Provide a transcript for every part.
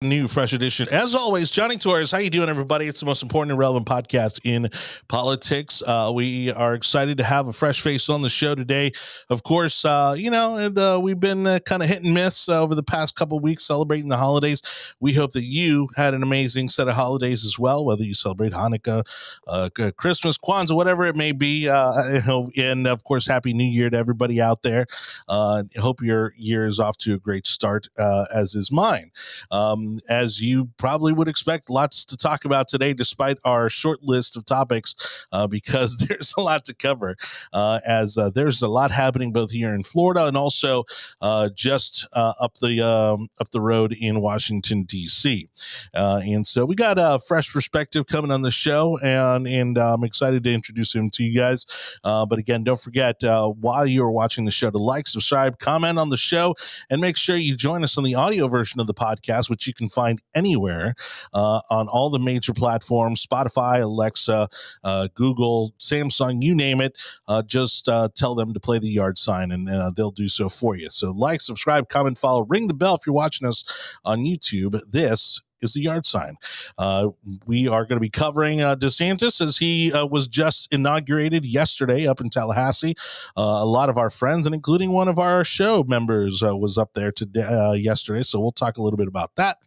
New fresh edition. As always, Jonny Torres. How you doing, everybody? It's the most important and relevant podcast in politics. We are excited to have a fresh face on the show today. Of course, we've been kind of hit and miss over the past couple of weeks celebrating the holidays. We hope that you had an amazing set of holidays as well, whether you celebrate Hanukkah, Christmas, Kwanzaa, whatever it may be. And of course, Happy New Year to everybody out there. Hope your year is off to a great start, as is mine. As you probably would expect, lots to talk about today, despite our short list of topics, because there's a lot to cover, as there's a lot happening both here in Florida and also just up the road in Washington, D.C. And so we got a fresh perspective coming on the show, and I'm excited to introduce him to you guys. But again, don't forget, while you're watching the show, to like, subscribe, comment on the show, and make sure you join us on the audio version of the podcast, which you can find anywhere on all the major platforms: Spotify, Alexa, Google, Samsung, you name it. Just tell them to play the yard sign, and they'll do so for you. So like, subscribe, comment, follow, ring the bell if you're watching us on YouTube. This is the yard sign. We are going to be covering DeSantis, as he was just inaugurated yesterday up in Tallahassee. A lot of our friends, and including one of our show members, was up there today, yesterday. So we'll talk a little bit about that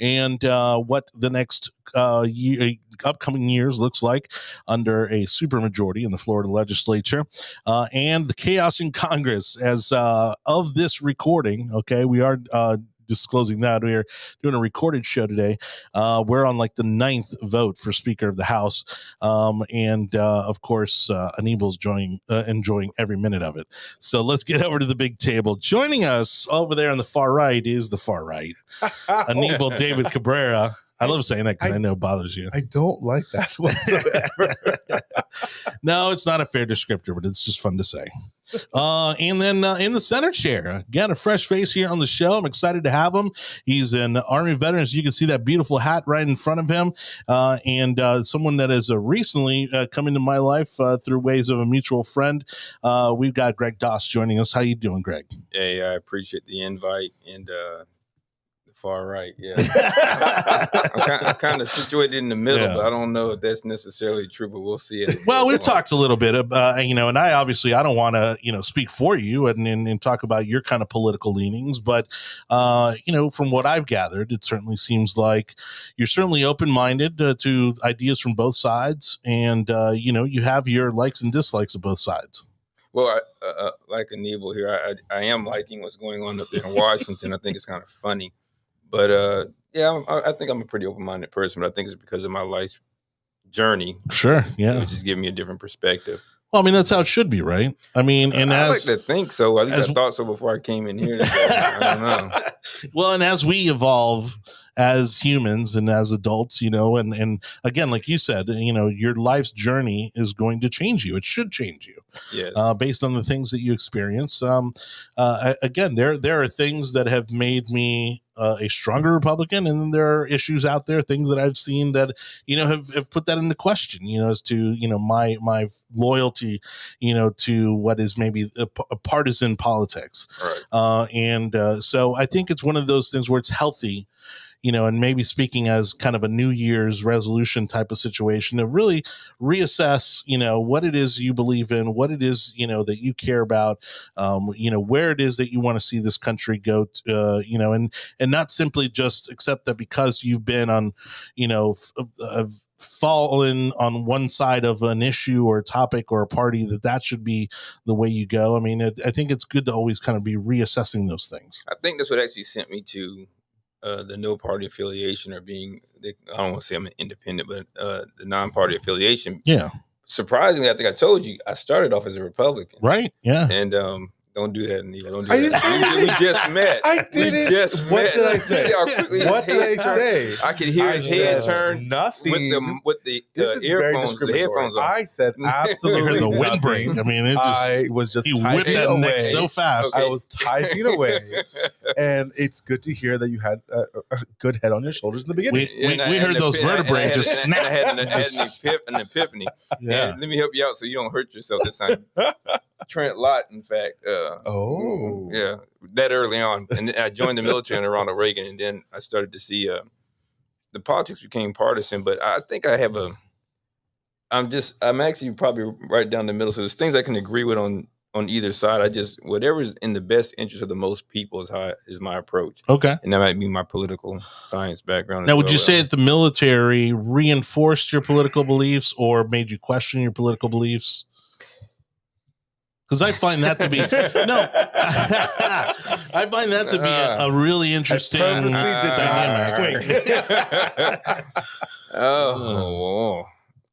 and what the next upcoming years looks like under a supermajority in the Florida legislature, and the chaos in Congress as of this recording. Okay, we are disclosing that we're doing a recorded show today. We're on like the 9th vote for Speaker of the House, and of course Anibal's enjoying every minute of it. So let's get over to the big table. Joining us over there on the far right is the far right, Anibal David Cabrera. I love saying that because I know it bothers you. I don't like that whatsoever. No, it's not a fair descriptor, but it's just fun to say. And then in the Senate chair, again, a fresh face here on the show. I'm excited to have him. He's an Army veteran, as you can see that beautiful hat right in front of him, and someone that has recently come into my life through ways of a mutual friend. We've got Greg Doss joining us. How you doing, Greg? Hey, I appreciate the invite, and far right, yeah. I'm kind of situated in the middle, but I don't know if that's necessarily true, but we'll see it. Well, we talked a little bit about, and I don't want to, speak for you and talk about your kind of political leanings, but, from what I've gathered, it certainly seems like you're certainly open-minded to ideas from both sides, and, you have your likes and dislikes of both sides. Well, like Anibal here, I am liking what's going on up there in Washington. I think it's kind of funny. But, I think I'm a pretty open-minded person, but I think it's because of my life's journey. Sure, yeah. It just gives me a different perspective. Well, I mean, that's how it should be, right? I mean, and I like to think so. At least I thought so before I came in here today. I don't know. Well, and as we evolve as humans and as adults, and again, like you said, your life's journey is going to change you. It should change you. Yes. Based on the things that you experience. Again, there are things that have made me a stronger Republican, and then there are issues out there, things that I've seen that have put that into question. As to my loyalty, to what is maybe a partisan politics. Right. So I think it's one of those things where it's healthy. And maybe speaking as kind of a New Year's resolution type of situation, to really reassess, what it is you believe in, what it is, that you care about, where it is that you want to see this country go, and not simply just accept that because you've been on, fallen on one side of an issue or a topic or a party, that should be the way you go. I mean, I think it's good to always kind of be reassessing those things. I think that's what actually sent me to the no party affiliation, or being, I don't want to say I'm an independent, but the non-party affiliation. Yeah. Surprisingly, I think I told you, I started off as a Republican. Right. Yeah. And don't do that, Anibal. Don't do that. We just met. I didn't. What did I say? What did I say? I could hear his head turn. Nothing. With the this is very discriminatory. The headphones on. I said absolutely the nothing. windbreak. I mean, I was just he whipped that away. neck so fast. I was typing away, and it's good to hear that you had a good head on your shoulders in the beginning. We heard those vertebrae just snap. I had an epiphany. Yeah. And let me help you out so you don't hurt yourself this time. Trent Lott, in fact. Yeah, that early on. And then I joined the military under Ronald Reagan, and then I started to see the politics became partisan. But I think I have I'm actually probably right down the middle. So there's things I can agree with on either side. I just, whatever's in the best interest of the most people is my approach. Okay. And that might be my political science background. Now, would you say that the military reinforced your political beliefs or made you question your political beliefs? Because I find that to be I find that to be a really interesting dynamic.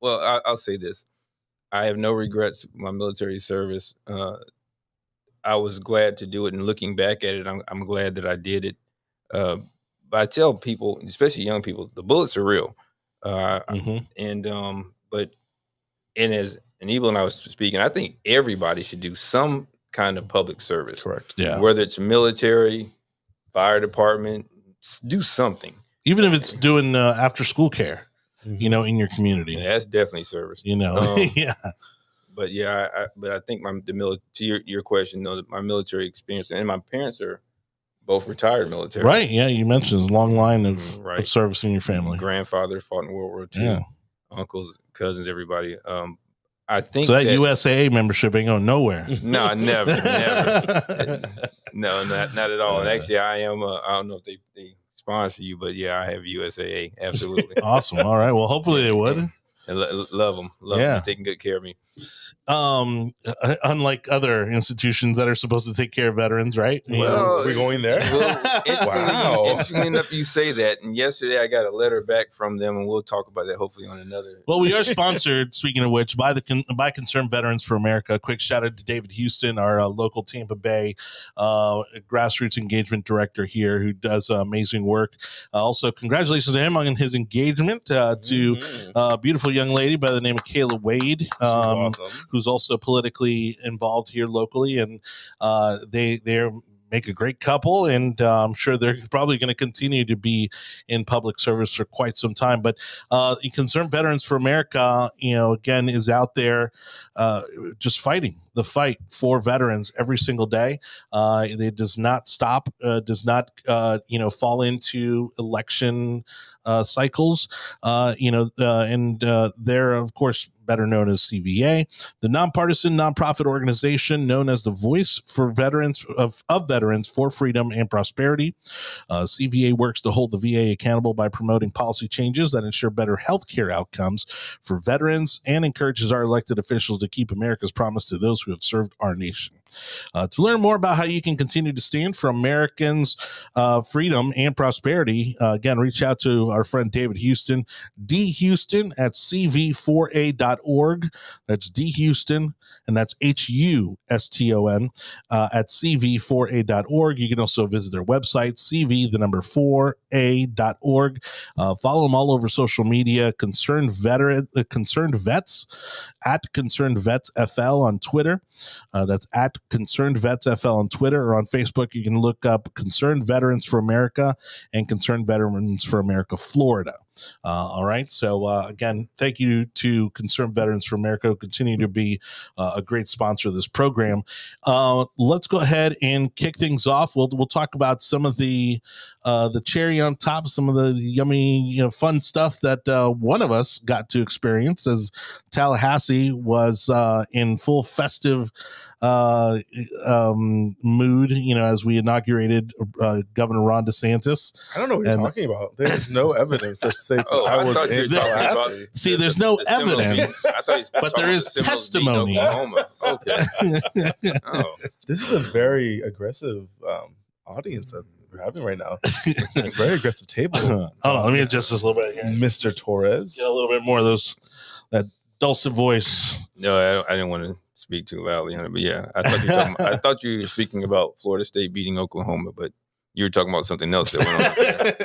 Well, I'll say this: I have no regrets with my military service. I was glad to do it, and looking back at it, I'm glad that I did it. But I tell people, especially young people, the bullets are real. And as Anibal and I was speaking, I think everybody should do some kind of public service. Correct. Yeah. Whether it's military, fire department, do something. Even if it's doing after school care, in your community. Yeah, that's definitely service. Yeah. But yeah, I think to your question though, my military experience, and my parents are both retired military. Right. Yeah. You mentioned this long line of service in your family. Grandfather fought in World War II. Yeah. Uncles, cousins, everybody. I think so that USAA membership ain't going nowhere. No, never. No, not at all. And actually, I am. I don't know if they sponsor you, but yeah, I have USAA. Absolutely. Awesome. All right. Well, hopefully they would. And love them. Love them. Taking good care of me. Unlike other institutions that are supposed to take care of veterans, right? Well, we're going there. Well, interestingly enough, you say that. And yesterday I got a letter back from them, and we'll talk about that hopefully on another. Well, we are sponsored, speaking of which, by Concerned Veterans for America. A quick shout out to David Houston, our local Tampa Bay grassroots engagement director here, who does amazing work. Also, congratulations to him on his engagement to a beautiful young lady by the name of Kayla Wade. She's awesome. Who's also politically involved here locally, and they make a great couple, and I'm sure they're probably going to continue to be in public service for quite some time. But Concerned Veterans for America, again, is out there just fighting the fight for veterans every single day. It does not stop, does not fall into election cycles, and they're, of course, better known as CVA, the nonpartisan nonprofit organization known as the voice for veterans of veterans for freedom and prosperity. CVA works to hold the VA accountable by promoting policy changes that ensure better healthcare outcomes for veterans and encourages our elected officials to keep America's promise to those who have served our nation. To learn more about how you can continue to stand for Americans' freedom and prosperity, again, reach out to our friend David Houston, dhouston at cv4a.org. That's dhouston, and that's HUSTON at cv4a.org. You can also visit their website, cv4a.org. Follow them all over social media. Concerned Vets at Concerned Vets FL on Twitter. That's at Concerned Vets FL on Twitter, or on Facebook. You can look up Concerned Veterans for America and Concerned Veterans for America Florida. All right. So again, thank you to Concerned Veterans for America, who continue to be a great sponsor of this program. Let's go ahead and kick things off. We'll talk about some of the cherry on top, some of the yummy, fun stuff that one of us got to experience as Tallahassee was in full festive mood, as we inaugurated Governor Ron DeSantis. I don't know what you're talking about. There's no evidence that says I was in Tallahassee. See, there's no evidence, but there is testimony. Okay. This is a very aggressive audience that we're having right now. It's a very aggressive table. Let me adjust this a little bit here. Mr. Torres. Get a little bit more of that dulcet voice. No, I didn't want to speak too loudly, but yeah, I thought you were speaking about Florida State beating Oklahoma, but You were talking about something else that went on up there.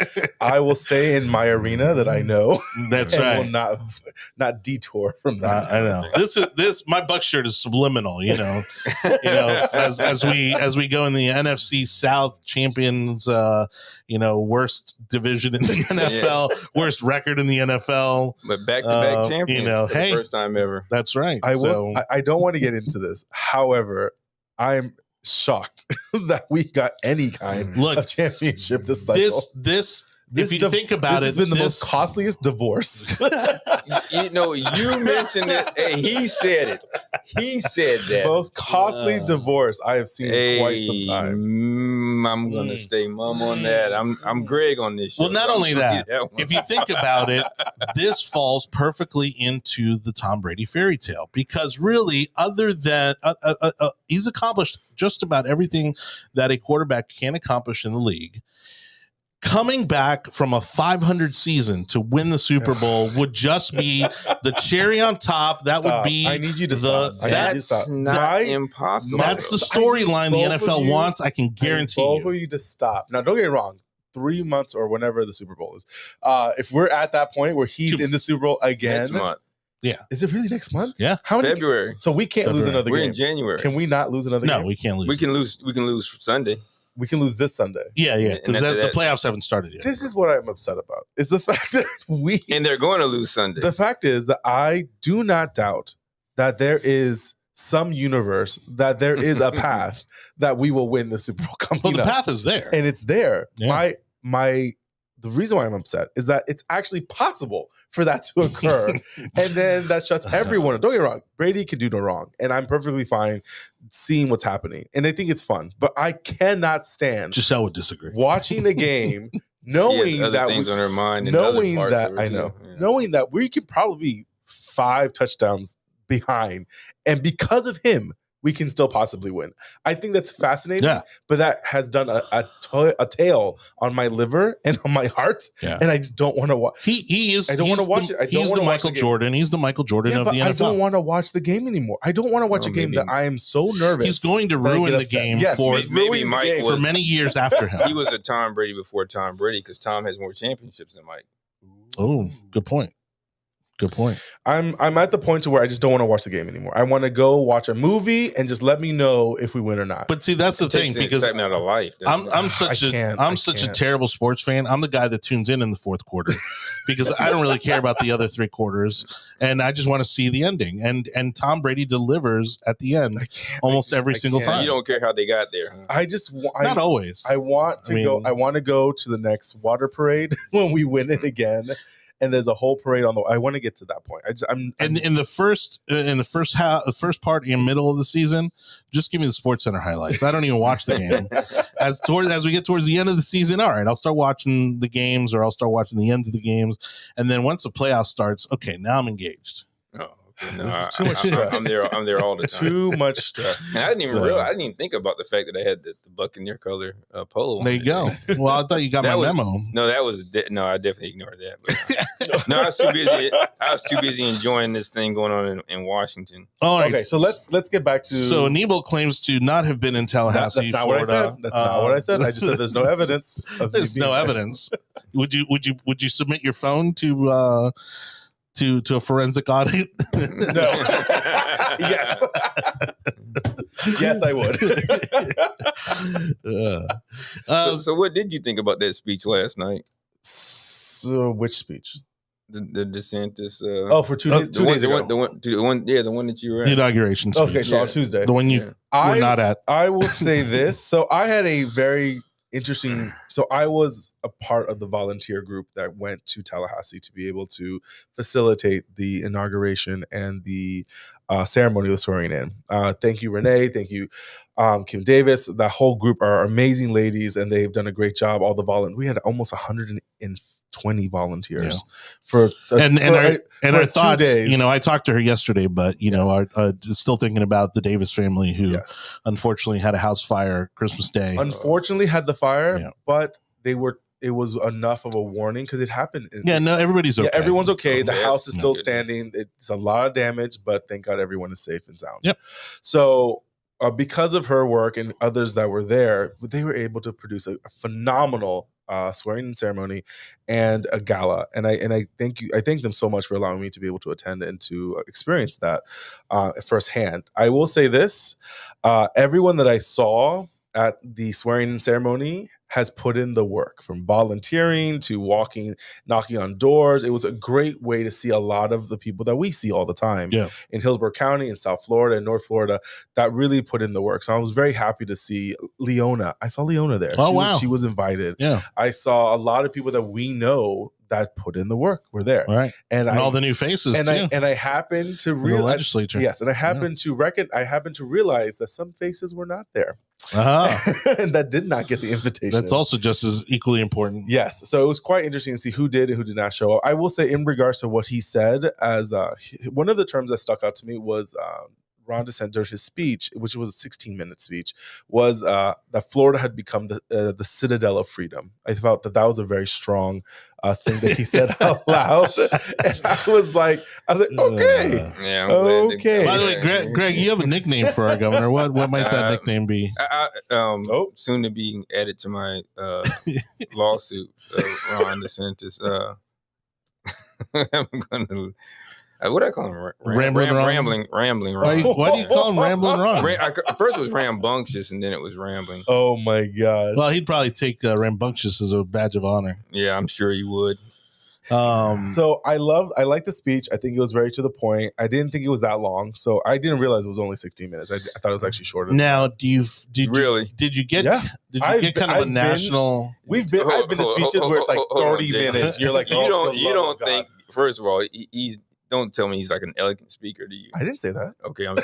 I will stay in my arena that I know. That's and right. will not detour from that. I know this. My Buck shirt is subliminal. As we go in the NFC South champions. Worst division in the NFL, worst record in the NFL, but back-to-back champions. For the first time ever. That's right. I don't want to get into this. However, I'm shocked that we got any kind of championship this cycle. If you think about this has been the most costliest divorce. You mentioned it. Hey, he said it. He said that. Most costly divorce I have seen in quite some time. I'm gonna stay mum on that. I'm Greg on this show. Well, not only that, if you think about it, this falls perfectly into the Tom Brady fairy tale, because really, other than he's accomplished just about everything that a quarterback can accomplish in the league. Coming back from a 500 season to win the Super Bowl would just be the cherry on top. That would be. I need you to stop. That's not impossible. That's the storyline the NFL wants. I can guarantee you. Both of you to stop. Now, don't get me wrong. 3 months or whenever the Super Bowl is. If we're at that point where he's in the Super Bowl again. Next month. Yeah. Is it really next month? Yeah. How many? February. So we can't lose another game. We're in January. Can we not lose another game? No, we can't lose. We can lose Sunday. We can lose this Sunday. Yeah, because the playoffs haven't started yet. This is what I'm upset about. Is the fact that and they're going to lose Sunday. The fact is that I do not doubt that there is some universe, that there is a path that we will win the Super Bowl coming Well, the up. path is there. And it's there. Yeah. The reason why I'm upset is that it's actually possible for that to occur. And then that shuts everyone up. Don't get me wrong. Brady can do no wrong. And I'm perfectly fine seeing what's happening. And I think it's fun. But I cannot stand Giselle would disagree. Watching a game, knowing that things on her mind, knowing that we could probably be 5 touchdowns behind. And because of him, we can still possibly win. I think that's fascinating, but that has done a tail on my liver and on my heart, and I just don't want to watch. He is. I don't want to watch it. I don't want to watch Michael Jordan. He's the Michael Jordan of the NFL. I don't want to watch the game anymore. I don't want to watch a game that I am so nervous. He's going to ruin the game for many years after him. He was a Tom Brady before Tom Brady because Tom has more championships than Mike. Oh, good point. Good point. I'm at the point to where I just don't want to watch the game anymore. I want to go watch a movie and just let me know if we win or not. But see, that's the thing, because excitement out of life. I'm such a terrible sports fan. I'm the guy that tunes in the fourth quarter because I don't really care about the other 3 quarters, and I just want to see the ending. And Tom Brady delivers at the end almost every single time. You don't care how they got there. Huh? Not always. I want to go. I want to go to the next water parade when we win it again. And there's a whole parade on the. I want to get to that point. In the first part and middle of the season, just give me the Sports Center highlights. I don't even watch the game. As we get towards the end of the season, all right, I'll start watching the games, or I'll start watching the ends of the games, and then once the playoff starts, okay, now I'm engaged. Oh. No, this is too much stress. I'm there all the time. Too much stress. And I didn't even think about the fact that I had the Buccaneer color polo. There you go. Well, I thought you got my memo. No, I definitely ignored that. But, no, I was too busy enjoying this thing going on in Washington. All right. Okay, so let's get back to. So Anibal claims to not have been in Tallahassee, Florida. That's not what I said. I just said there's no evidence. There's no evidence. Would you submit your phone to a forensic audit? No. Yes. Yes, I would. So what did you think about that speech last night? So which speech? The DeSantis. For 2 days. 2 days ago. The one that you were at. The inauguration speech. Okay, so on Tuesday. The one you were not at. I will say this. So I had a very interesting. So I was a part of the volunteer group that went to Tallahassee to be able to facilitate the inauguration and the ceremony of swearing in. Thank you, Renee. Thank you, Kim Davis. The whole group are amazing ladies, and they've done a great job. All the we had almost 120 volunteers for our thoughts. I talked to her yesterday, but still thinking about the Davis family who unfortunately had a house fire Christmas Day. Unfortunately, had the fire, but it was enough of a warning because it happened. Everybody's okay. Yeah, everyone's okay. The house is still standing. It's a lot of damage, but thank God everyone is safe and sound. Yep. So because of her work and others that were there, they were able to produce a phenomenal swearing-in ceremony and a gala. And I thank them so much for allowing me to be able to attend and to experience that firsthand. I will say this: everyone that I saw at the swearing-in ceremony has put in the work, from volunteering to knocking on doors. It was a great way to see a lot of the people that we see all the time in Hillsborough County, in South Florida, and North Florida, that really put in the work. So I was very happy to see Leona. I saw Leona there. Oh, she was invited. Yeah. I saw a lot of people that we know that put in the work were there. Right. And all the new faces too. I happened to realize the legislature. Yes. And I happened to realize that some faces were not there. And that did not get the invitation. That's also just as equally important. Yes. So it was quite interesting to see who did and who did not show up. I will say, in regards to what he said, as one of the terms that stuck out to me was Ron DeSantis, his speech, which was a 16-minute speech, was that Florida had become the citadel of freedom. I felt that was a very strong thing that he said out loud, and I was like, okay, yeah, okay. By the way, Greg, you have a nickname for our governor. What might that nickname be? Soon to be added to my lawsuit, Ron DeSantis. I'm gonna. What do I call him? Rambling Ron. Why do you call him Rambling Ron? First it was rambunctious, and then it was rambling. Oh my gosh! Well, he'd probably take rambunctious as a badge of honor. Yeah, I'm sure he would. So I like the speech. I think it was very to the point. I didn't think it was that long, so I didn't realize it was only 16 minutes. I thought it was actually shorter. Now, did you get kind of a national? I've been to speeches where it's like 30 minutes. You're like, you don't think. First of all, he's. Don't tell me he's like an elegant speaker, do you? I didn't say that. Okay, I'm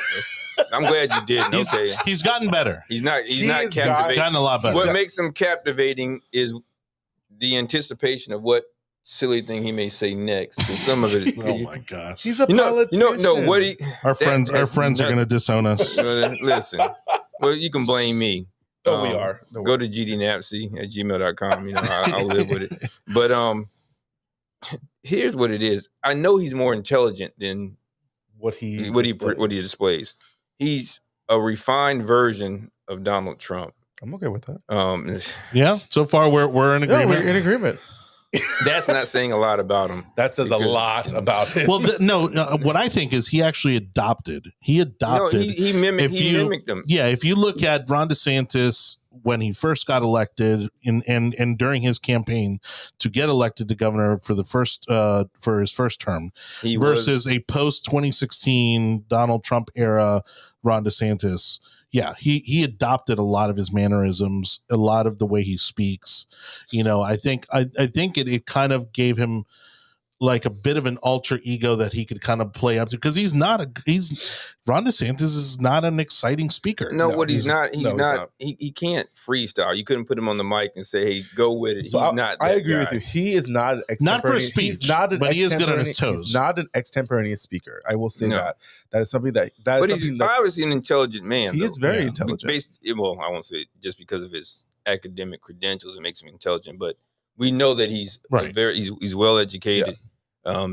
glad you didn't. Okay, he's gotten better. He's not captivating. Gotten a lot better. What makes him captivating is the anticipation of what silly thing he may say next. And some of it is, oh my gosh, he's a politician. Our friends are going to disown us. Listen, well, you can blame me. We are. Go to gdnapsey@gmail.com. I'll live with it. But here's what it is. I know he's more intelligent than what he displays. He's a refined version of Donald Trump. I'm okay with that. Yeah. So far, we're in agreement. We're in agreement. That's not saying a lot about him. That says a lot about him. Well, what I think is he actually adopted. He mimicked him. Yeah. If you look at Ron DeSantis when he first got elected and during his campaign to get elected to governor for his first term versus a post 2016 Donald Trump era Ron DeSantis. Yeah, he adopted a lot of his mannerisms, a lot of the way he speaks. I think it kind of gave him like a bit of an alter ego that he could kind of play up to, because Ron DeSantis is not an exciting speaker. He's not. He can't freestyle. You couldn't put him on the mic and say, "Hey, go with it." So I agree with you. He is not an not for speech, but he is good on his toes. He's not an extemporaneous speaker. I will say that is something that. But he's obviously an intelligent man. He is very intelligent. I won't say it just because of his academic credentials, it makes him intelligent. But we know that he's he's well educated. Yeah.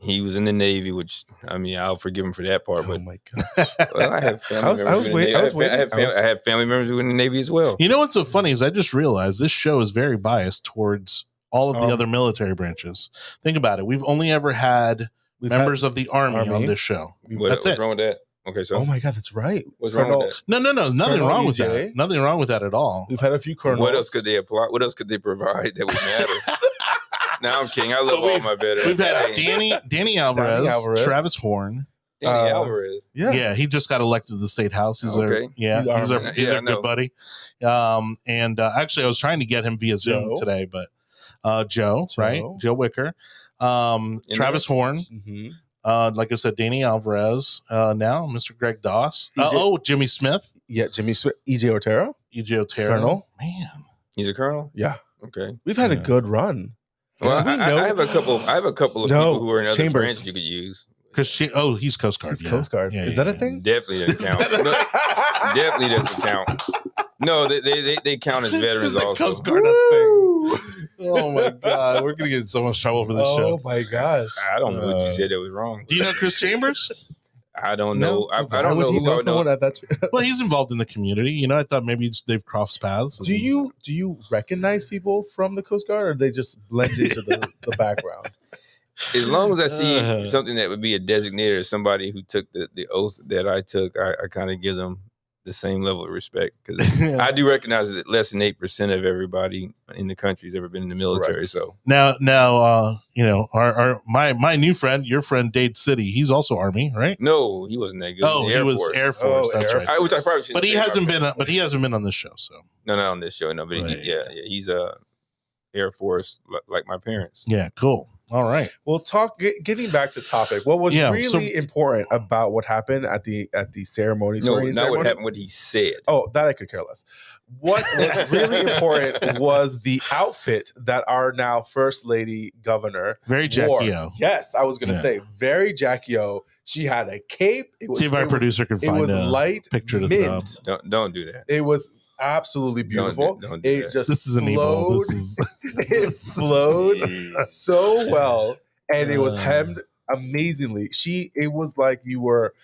He was in the Navy, which I'll forgive him for that part. But oh my gosh, well, I have family members who were in the Navy as well. You know what's so funny is I just realized this show is very biased towards all of the other military branches. Think about it. We've only ever had members of the Army on this show. What's wrong with that? Okay, so oh my God, that's right. What's wrong with that? No, nothing wrong with that. Nothing wrong with that at all. We've had a few colonels. What else could they apply? What else could they provide that would matter? No, I'm kidding. I love all my veterans. We've had Danny Alvarez, Travis Horn. Danny Alvarez. Yeah, he just got elected to the state house. He's our good buddy. And actually, I was trying to get him via Zoom today, but Joe Wicker, Travis Horn. Mm-hmm. Like I said, Danny Alvarez. Now, Mr. Greg Doss. Jimmy Smith. Yeah, Jimmy Smith. EJ Otero. Colonel. Man, he's a colonel. Yeah. Okay. We've had a good run. Well, I have a couple of people who are in other branches you could use. Because he's Coast Guard. He's Coast Guard. Yeah, is that a thing? Definitely doesn't count. Definitely doesn't count. No, they count as veterans also. Coast Guard thing. Oh my God, we're gonna get in so much trouble for this show. Oh my gosh, I don't know what you said that was wrong. Do you know Chris Chambers? I don't No? know. I Okay. Why don't would know he who I know would someone know. at that? Well, he's involved in the community. I thought maybe they've crossed paths. Do you recognize people from the Coast Guard, or they just blend into the background? As long as I see Uh. something that would be a designator, somebody who took the oath that I took, I kind of give them the same level of respect, because I do recognize that less than 8% of everybody in the country has ever been in the military. Right. So Now, my new friend, your friend Dade City, he's also Army, right? no, he wasn't that good. Oh, In the he Air was Force. Air Force. Oh, That's Air right. Which I probably shouldn't But he say, my hasn't bad. been on this show. So No, not on this show. No, but Right. he's a Air Force like my parents. yeah, cool. All right. Well, getting back to topic. What was Yeah, really important about what happened at the ceremony? No, swearing-in not what ceremony? happened. What he said. Oh, that I could care less. What was really important was the outfit that our now First Lady Governor Very wore. Jackie O. Yes, I was going to Yeah. say very Jackie O. She had a cape. It was, See if our it was, producer can it find was a light picture to mint. Don't do that. It was absolutely beautiful. Don't do It that. just This is an evil. flowed. This is It flowed Jeez. so well, and it was Uh. hemmed amazingly. It was like you were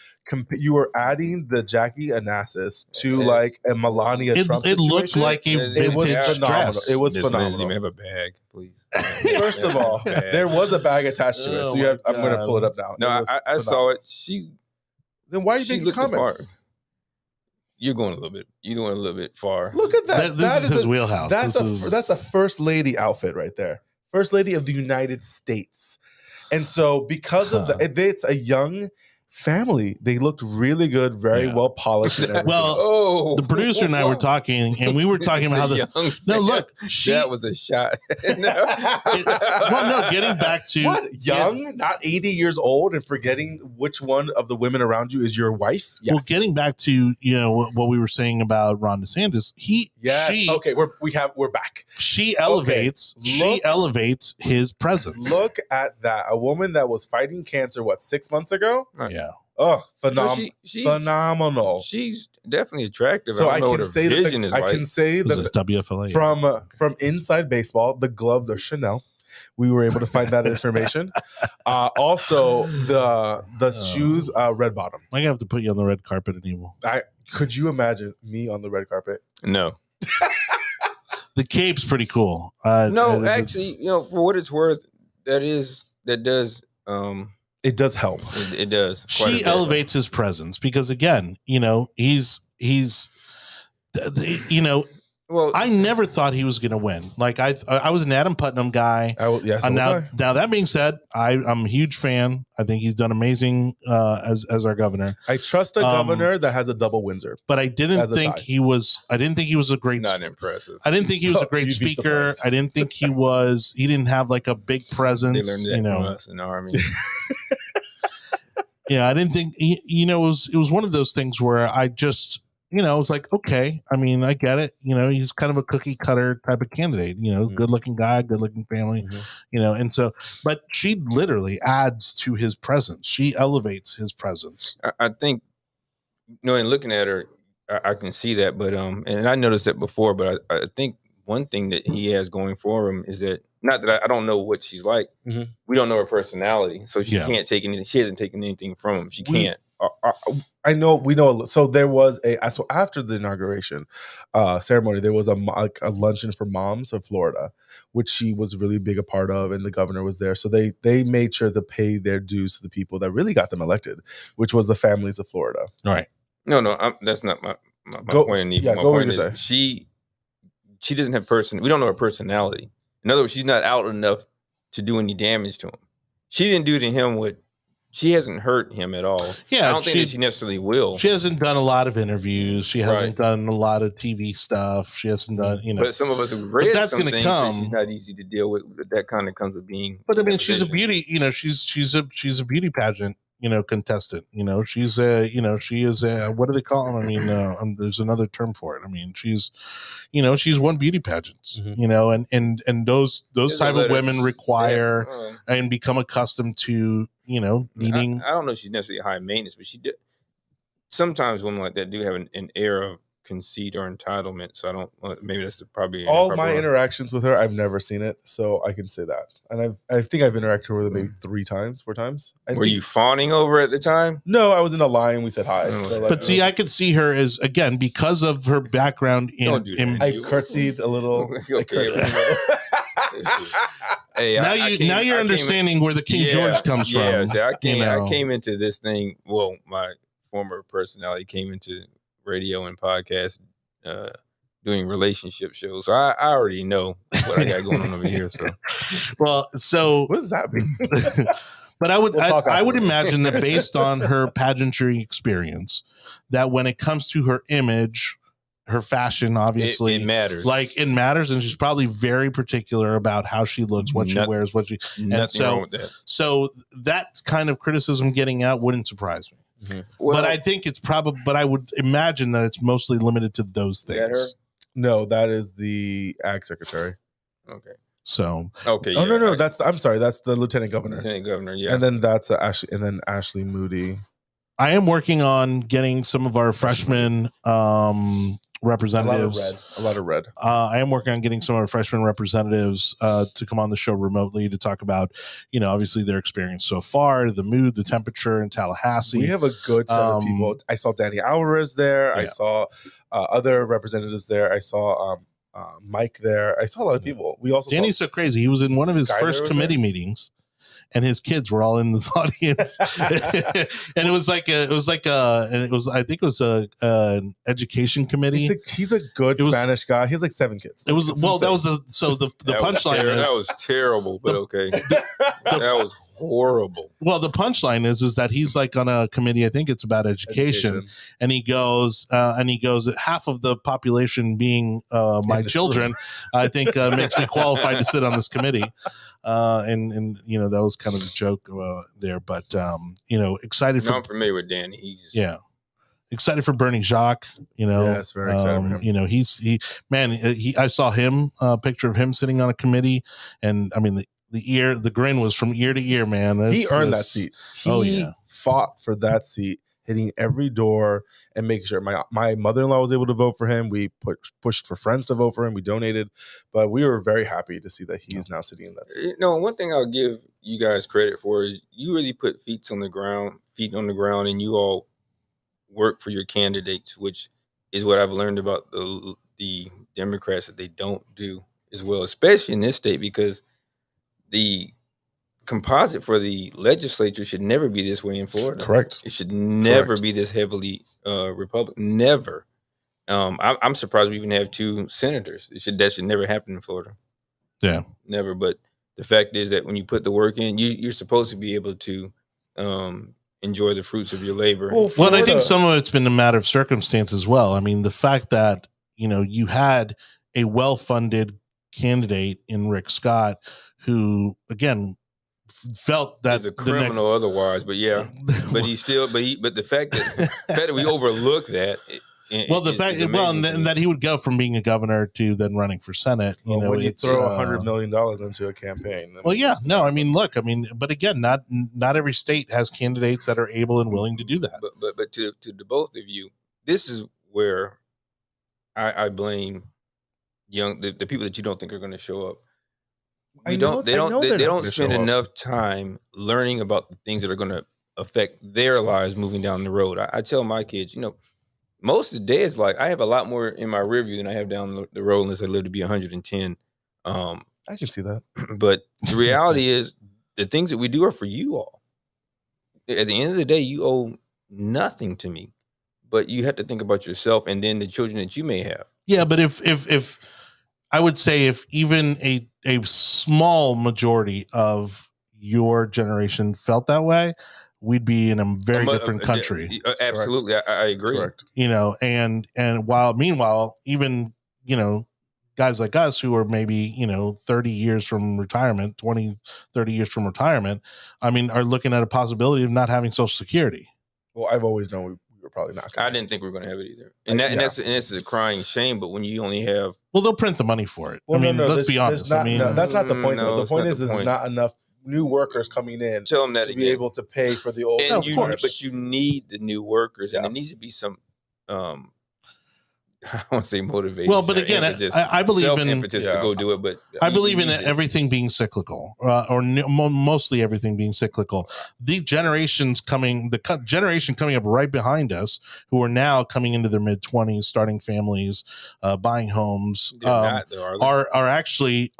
adding the Jackie Onassis to Yes. like a Melania Trump it looked situation. like a It was vintage phenomenal. dress. It was Miss Lindsay, phenomenal. may I have a bag, please? First of all, Bag. there was a bag attached to it, Oh so my I'm going to pull it God. up now. No, It was I phenomenal. saw it. She Then why are you she making looked the part. comments? You're going a little bit. You're going a little bit far. Look at that. This is his wheelhouse. That's a First Lady outfit right there. First Lady of the United States. And so because of it's a young family. They looked really good, very Yeah. well polished and everything Well, else. the producer and I were talking, and we were talking about how young no, look, she. that was a shot. Well, no, getting back to What? Young, not 80 years old, and forgetting which one of the women around you is your wife? Yes. Well, getting back to what we were saying about Ron DeSantis, Okay, we're back. She elevates his presence. Look at that. A woman that was fighting cancer 6 months ago? Yeah. Oh, phenomenal. She's definitely attractive. So I don't know can what say her vision is I like. can say This that is WFLA. from Inside Baseball, the gloves are Chanel. We were able to find that information. Also, the shoes, red bottom. I have to put you on the red carpet, Anibal. Could you imagine me on the red carpet? No. The cape's pretty cool. No, actually, for what it's worth, that does. It does help. It does. She elevates his presence because, again, he's Well, I never thought he was going to win. Like I was an Adam Putnam guy. Now that being said, I'm a huge fan. I think he's done amazing as our governor. I trust a governor that has a double Windsor. But I didn't think he was a great. Not impressive. I didn't think he was a great You'd be speaker. surprised. I didn't think he was. He didn't have like a big They presence. learned that from us in the Army. Yeah, I didn't think. It was one of those things where I just. It was like, okay, I mean, I get it. He's kind of a cookie cutter type of candidate, good looking guy, good looking family, and so, but she literally adds to his presence. She elevates his presence. I think, in looking at her, I can see that, but, and I noticed that before, but I think one thing that he has going for him is that, not that I don't know what she's like. Mhm. We don't know her personality. So she can't take anything. She hasn't taken anything from him. She can't. I know we know. So there was so after the inauguration ceremony, there was a luncheon for moms of Florida, which she was really big a part of, and the governor was there. So they made sure to pay their dues to the people that really got them elected, which was the families of Florida. Right. No, that's not my point. Yeah, my go point with is she doesn't have we don't know her personality. In other words, she's not out enough to do any damage to him. She didn't do to him what. She hasn't hurt him at all. Yeah, I don't think that she necessarily will. She hasn't done a lot of interviews. She hasn't done a lot of TV stuff. She hasn't done, But some of us have read that's some gonna things. come. So she's not easy to deal with. But that kind of comes with being. But I mean, she's a beauty. She's a beauty pageant. Contestant. She is a. What do they call them? I mean, there's another term for it. I mean, she's won beauty pageants. Mm-hmm. And those type of women require and become accustomed to needing. I don't know if she's necessarily high maintenance, but she did. Sometimes women like that do have an air of conceit or entitlement. So I don't. Maybe that's probably all my interactions with her. I've never seen it, so I can say that. And I think I've interacted with her maybe 4 times. Were you fawning over at the time? No, I was in a line. We said hi. Oh, But see, I could see her as, again, because of her background Don't do that. I curtsied a little. I curtsied a little. Hey, now you're understanding where the King George comes from. Yeah, so I came into this thing. Well, my former personality came into radio and podcast doing relationship shows. So I already know what I got going on over here. So, well, so what does that mean? But I would imagine that based on her pageantry experience, that when it comes to her image, her fashion, obviously it matters. Like it matters, and she's probably very particular about how she looks, what she wears, what she. Nothing wrong with that. So that kind of criticism getting out wouldn't surprise me. Mm-hmm. Well, but I think it's probably. But I would imagine that it's mostly limited to those things. That her? No, that is the ag secretary. Okay. So okay. Oh no, I'm sorry. That's the lieutenant governor. Lieutenant governor, yeah. And then that's Ashley Moody. I am working on getting some of our freshman representatives. A lot of red. I am working on getting some of our freshman representatives to come on the show remotely to talk about, obviously their experience so far, the mood, the temperature in Tallahassee. We have a good set of people. I saw Danny Alvarez there. Yeah. I saw other representatives there. I saw Mike there. I saw a lot of people. We also Danny's so crazy. He was in one of his Skyler first committee meetings. And his kids were all in this audience, and I think it was an education committee. He's a good Spanish guy. He has like 7 kids. It was the punchline is that was terrible, but okay, that was horrible. Well, the punchline is that he's like on a committee. I think it's about education. And he goes, half of the population being my children, I think makes me qualified to sit on this committee. And that was kind of a joke there, but excited for. I'm familiar with Danny. Excited for Bernie Jacques. Yes, very excited for him. I saw him a picture of him sitting on a committee, and I mean the grin was from ear to ear, man. He earned that seat. He fought for that seat, hitting every door and making sure my mother-in-law was able to vote for him. We pushed for friends to vote for him. We donated, but we were very happy to see that he's now sitting in that seat. One thing I'll give you guys credit for is you really put feet on the ground, and you all work for your candidates, which is what I've learned about the Democrats that they don't do as well, especially in this state, because the composite for the legislature should never be this way in Florida. Correct. It should never be this heavily Republican. Never. I'm surprised we even have 2 senators. That should never happen in Florida. Yeah. Never. But the fact is that when you put the work in, you're supposed to be able to enjoy the fruits of your labor. Well, I think some of it's been a matter of circumstance as well. I mean, the fact that, you had a well-funded candidate in Rick Scott who, again, felt that he's a criminal otherwise, but but he's still, but the fact that we overlook that. And that he would go from being a governor to then running for Senate. When you throw $100 million into a campaign. But again, not every state has candidates that are able and willing to do that. But to the both of you, this is where I blame the people that you don't think are going to show up. They don't spend enough time learning about the things that are going to affect their lives moving down the road. I tell my kids, most of the day it's like I have a lot more in my rear view than I have down the road unless I live to be 110. I can see that. But the reality is the things that we do are for you all. At the end of the day, you owe nothing to me, but you have to think about yourself and then the children that you may have. Yeah, but if I would say if even a small majority of your generation felt that way, we'd be in a very different country. Absolutely. I agree. Correct. And meanwhile, even, guys like us who are maybe, 30 years from retirement, 20, 30 years from retirement, are looking at a possibility of not having Social Security. Well, I've always known we were probably not. I didn't think we were going to have it either. And that's a crying shame. But when you only have, well, they'll print the money for it. Well, let's be honest. That's not the point. No, the point is there's not enough new workers coming in Tell them that to be able to pay for the old. But you need the new workers, and there needs to be some I won't say motivation. Well, but again, I believe in impetus to go do it. But I believe in everything being cyclical, mostly everything being cyclical. The generation coming up right behind us, who are now coming into their mid-20s, starting families, buying homes, are actually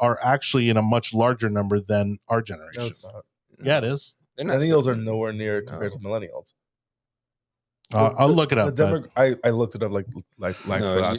in a much larger number than our generation. No, it's not. Yeah, it is. Millennials are nowhere near compared to millennials. I'll look it up. I looked it up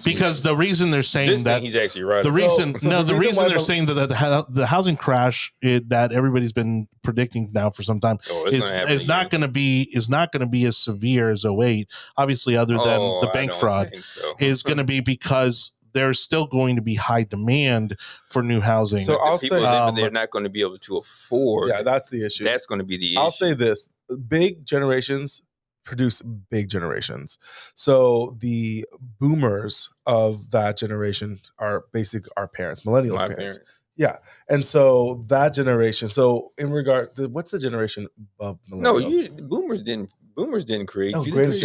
because the reason they're saying that he's actually right. The reason they're saying that the housing crash that everybody's been predicting now for some time is not going to be as severe as 08. Obviously, other than the bank fraud, is going to be because there's still going to be high demand for new housing. So I'll say they're not going to be able to afford. Yeah, that's the issue. That's going to be the issue. I'll say this: big generations produce big generations. So the boomers of that generation are basically our parents, millennials' parents. Yeah. And so that generation, so in regard to what's the generation above millennials? No, boomers didn't create you. Greatest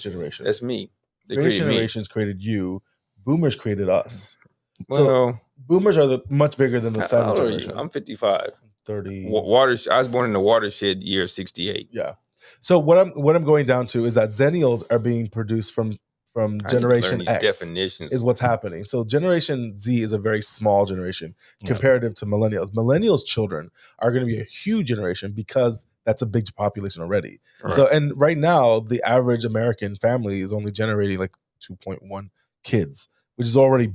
generation. That's me. Greatest generations creted you. Boomers created us. Well, so boomers are much bigger than the silent generation. I'm 55. 30. I was born in the watershed year 68. Yeah. So what I'm going down to is that Zennials are being produced from Generation X. Definitions is what's happening. So Generation Z is a very small generation comparative to Millennials. Millennials' children are going to be a huge generation because that's a big population already. Right. So and right now the average American family is only generating like 2.1 kids, which is already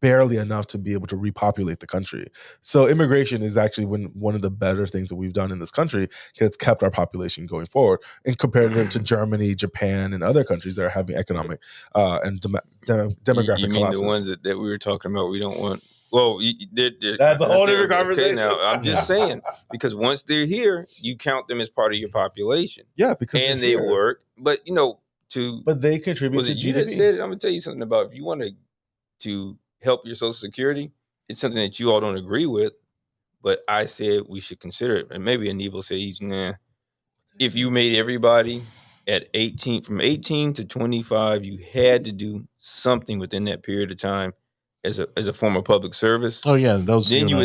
barely enough to be able to repopulate the country. So immigration is actually one of the better things that we've done in this country because it's kept our population going forward in comparative to Germany, Japan, and other countries that are having economic and demographic you mean collapses. The ones that we were talking about, we don't want. Well, that's a whole different conversation. Okay, now, I'm just saying, because once they're here, you count them as part of your population. Yeah, because they work. But, But they contribute to GDP. You just said, I'm going to tell you something about if you want to help your Social Security, it's something that you all don't agree with, but I said we should consider it. And maybe Anibal said if you made everybody at 18, from 18 to 25, you had to do something within that period of time as a form of public service. Oh yeah, those. Then you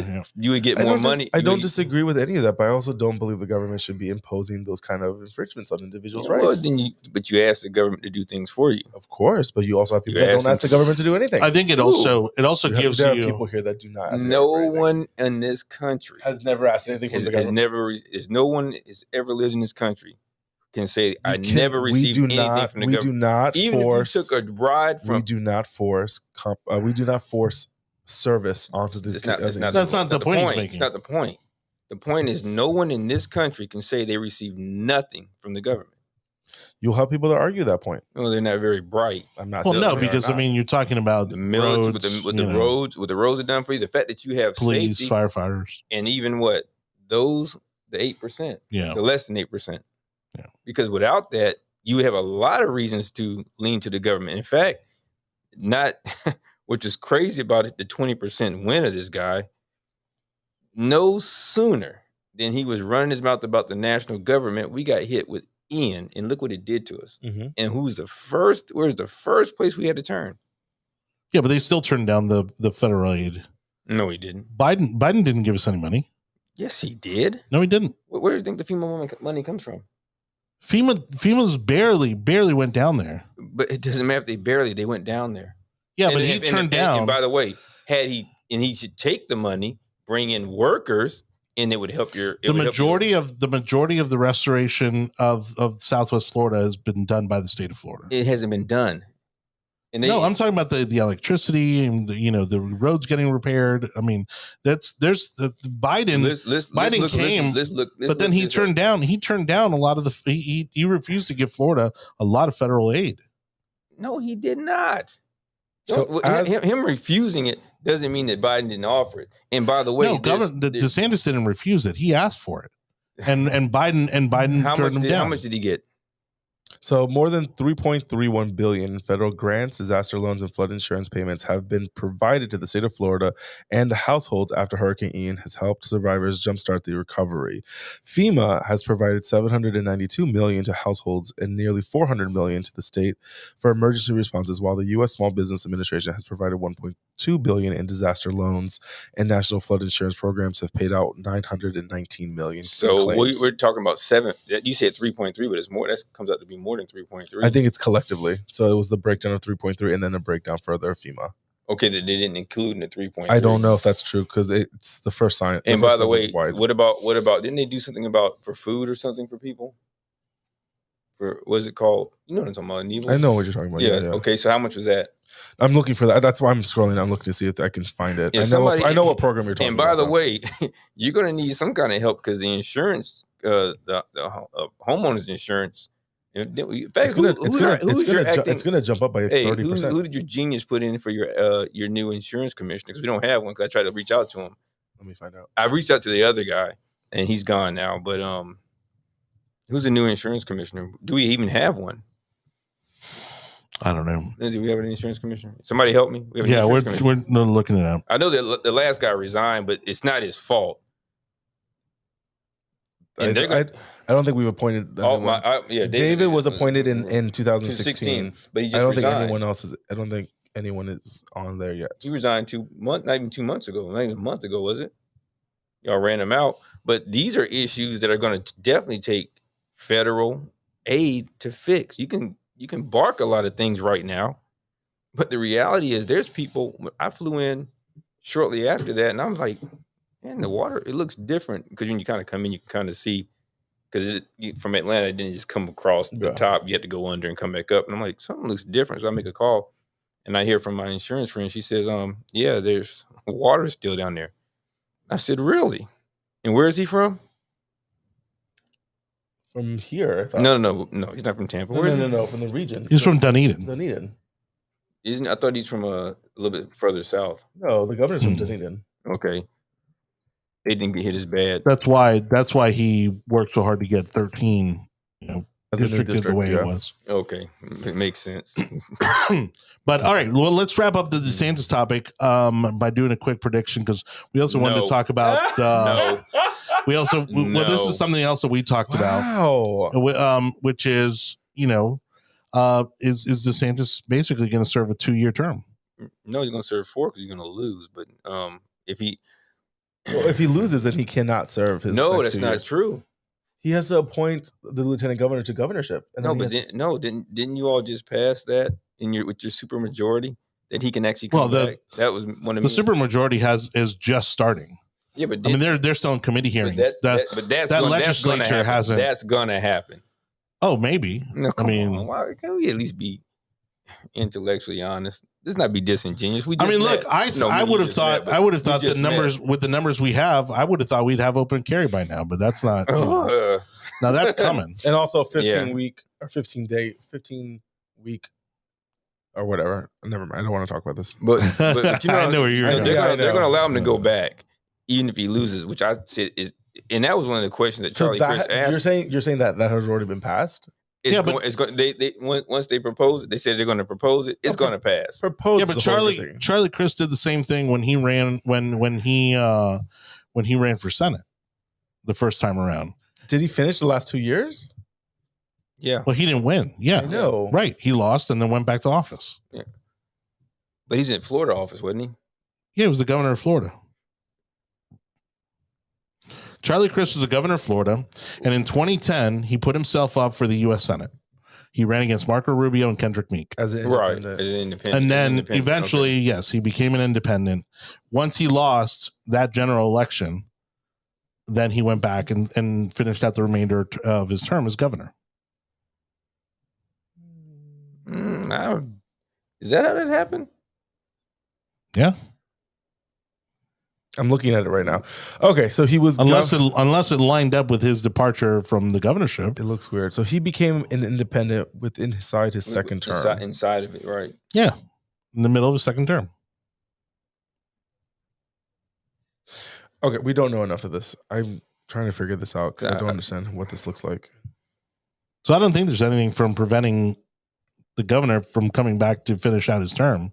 would get more money. I don't disagree with any of that, but I also don't believe the government should be imposing those kind of infringements on individuals' rights. But you ask the government to do things for you, of course. But you also have people that don't ask the government to do anything. I think it also gives there you people here that do not. Ask no one in this country has never asked anything from the government. No one has ever lived in this country can say I never received anything from the government. We do not even force. If you took a ride from. We do not force. We do not force service onto this. That's not the point he's making. It's not the point. The point is no one in this country can say they received nothing from the government. You'll have people that argue that point. Well, they're not very bright. I'm not. Well, no, because you're talking about the roads, with the roads, what the roads are done for you. The fact that you have police, safety, firefighters, and even the 8%, the less than 8%. Yeah. Because without that, you have a lot of reasons to lean to the government. In fact, which is crazy about it, the 20% win of this guy, no sooner than he was running his mouth about the national government, we got hit with Ian, and look what it did to us. Mm-hmm. And where's the first place we had to turn? Yeah, but they still turned down the federal aid. No, he didn't. Biden didn't give us any money. Yes, he did. No, he didn't. Where do you think the FEMA money comes from? FEMA's barely went down there. But it doesn't matter if they went down there. Yeah, but he turned down. And by the way, he should take the money, bring in workers, and it would help the majority of the restoration of Southwest Florida has been done by the state of Florida. It hasn't been done. No, I'm talking about the electricity and the roads getting repaired. I mean, there's the Biden. Biden came, but then he turned down a lot of he refused to give Florida a lot of federal aid. No, he did not. So him refusing it doesn't mean that Biden didn't offer it. And by the way, DeSantis didn't refuse it; he asked for it, and Biden turned him down. How much did he get? So more than $3.31 billion in federal grants, disaster loans, and flood insurance payments have been provided to the state of Florida and the households after Hurricane Ian has helped survivors jumpstart the recovery. FEMA has provided $792 million to households and nearly $400 million to the state for emergency responses, while the U.S. Small Business Administration has provided $1.2 billion in disaster loans, and national flood insurance programs have paid out $919 million. So we're talking about seven. You said 3.3, but it's more. That comes out to be more than 3.3. I think it's collectively. So it was the breakdown of 3.3 and then a breakdown further of FEMA. Okay, they didn't include in the 3.3. I don't know if that's true because it's the first sign. And by the way, what about? Didn't they do something about for food or something for people? For what's it called? You know what I'm talking about? Anibal? I know what you're talking about. Yeah. Okay. So how much was that? I'm looking for that. That's why I'm scrolling. I'm looking to see if I can find it. I know what program you're talking about. And by the way, you're going to need some kind of help because the insurance, the homeowners insurance. In fact, it's gonna jump up by 30%. Who did your genius put in for your new insurance commissioner? Because we don't have one. Because I tried to reach out to him. Let me find out. I reached out to the other guy, and he's gone now. But who's the new insurance commissioner? Do we even have one? I don't know. Lindsay, we have an insurance commissioner. Somebody help me. We're looking it up. I know that the last guy resigned, but it's not his fault. I don't think we've appointed. David was appointed in 2016, but he just resigned. I don't think anyone is on there yet. He resigned not even 2 months ago. Not even a month ago, was it? Y'all ran him out. But these are issues that are going to definitely take federal aid to fix. You can bark a lot of things right now, but the reality is there's people. I flew in shortly after that, and I'm like, man, the water, it looks different because when you kind of come in, you can kind of see, because from Atlanta, it didn't just come across the top. You had to go under and come back up. And I'm like, something looks different. So I make a call, and I hear from my insurance friend. She says, yeah, there's water still down there. I said, really? And where is he from? From here, I thought. No. He's not from Tampa. No, from the region. He's from Dunedin. I thought he's from a little bit further south. No, the governor's from Dunedin. Okay. They didn't get hit as bad. That's why he worked so hard to get 13, districted the way it was. Okay, it makes sense. But all right, well, let's wrap up the DeSantis topic by doing a quick prediction, because we also wanted to talk about. This is something else that we talked about. Which is, is DeSantis basically going to serve a 2-year term? No, he's going to serve 4 because he's going to lose. But if he loses, then he cannot serve his. No, that's not true. He has to appoint the lieutenant governor to governorship. And didn't you all just pass that with your supermajority that he can actually come back? That was one of the supermajority is just starting. Yeah, but they're still in committee hearings. That legislature hasn't. That's gonna happen. Oh, maybe. No, why can't we at least be intellectually honest? Let's not be disingenuous. I would have thought the numbers with the numbers we have, I would have thought we'd have open carry by now, but that's not. Now that's coming. And also 15 week or whatever. Never mind. I don't want to talk about this. But I know where you're going. They're going to allow him to go back, even if he loses, which I said is, and that was one of the questions that Charlie Chris asked. You're saying that has already been passed? Once they propose it, they said they're going to propose it. It's going to pass. But Charlie Chris did the same thing when he ran when he ran for Senate the first time around. Did he finish the last 2 years? Yeah. Well, he didn't win. Yeah, I know. Right. He lost and then went back to office. Yeah. But he's in Florida office, wasn't he? Yeah, he was the governor of Florida. Charlie Crist was the governor of Florida, and in 2010, he put himself up for the U.S. Senate. He ran against Marco Rubio and Kendrick Meek. As an independent. And then eventually, yes, he became an independent. Once he lost that general election, then he went back and finished out the remainder of his term as governor. Is that how that happened? Yeah. I'm looking at it right now. Okay, so he was unless it lined up with his departure from the governorship. It looks weird. So he became an independent inside his second term. Inside of it, right? Yeah, in the middle of his second term. Okay, we don't know enough of this. I'm trying to figure this out because I don't understand what this looks like. So I don't think there's anything from preventing the governor from coming back to finish out his term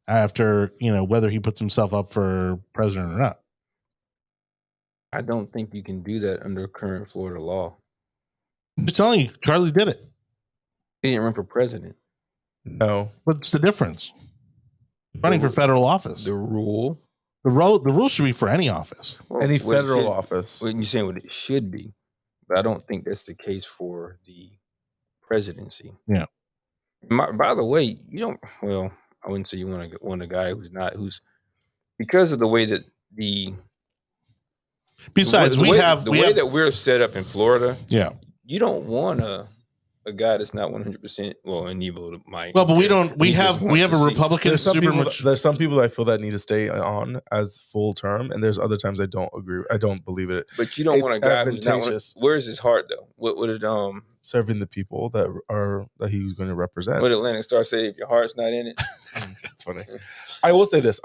after, whether he puts himself up for president or not. I don't think you can do that under current Florida law. I'm just telling you, Charlie did it. He didn't run for president. No. What's the difference? Running for federal office. The rule should be for any office. Well, Any what it federal should- office. What you're saying what it should be, but I don't think that's the case for the presidency. Yeah. By the way, you don't. Well, I wouldn't say you want a guy who's because of the way that Besides, the we way have that we're set up in Florida. Yeah. You don't want a guy that's not 100%. Well, Anibal might. Well, but we don't. We He just have wants a to see. Republican There's some people that I feel that need to stay on as full term, and there's other times I don't agree. I don't believe it. But you don't It's want a guy who's not. advantageous. Where's his heart though? What would it Serving the people that he was going to represent. What Atlantic Star say? If your heart's not in it, It's funny. I will say this.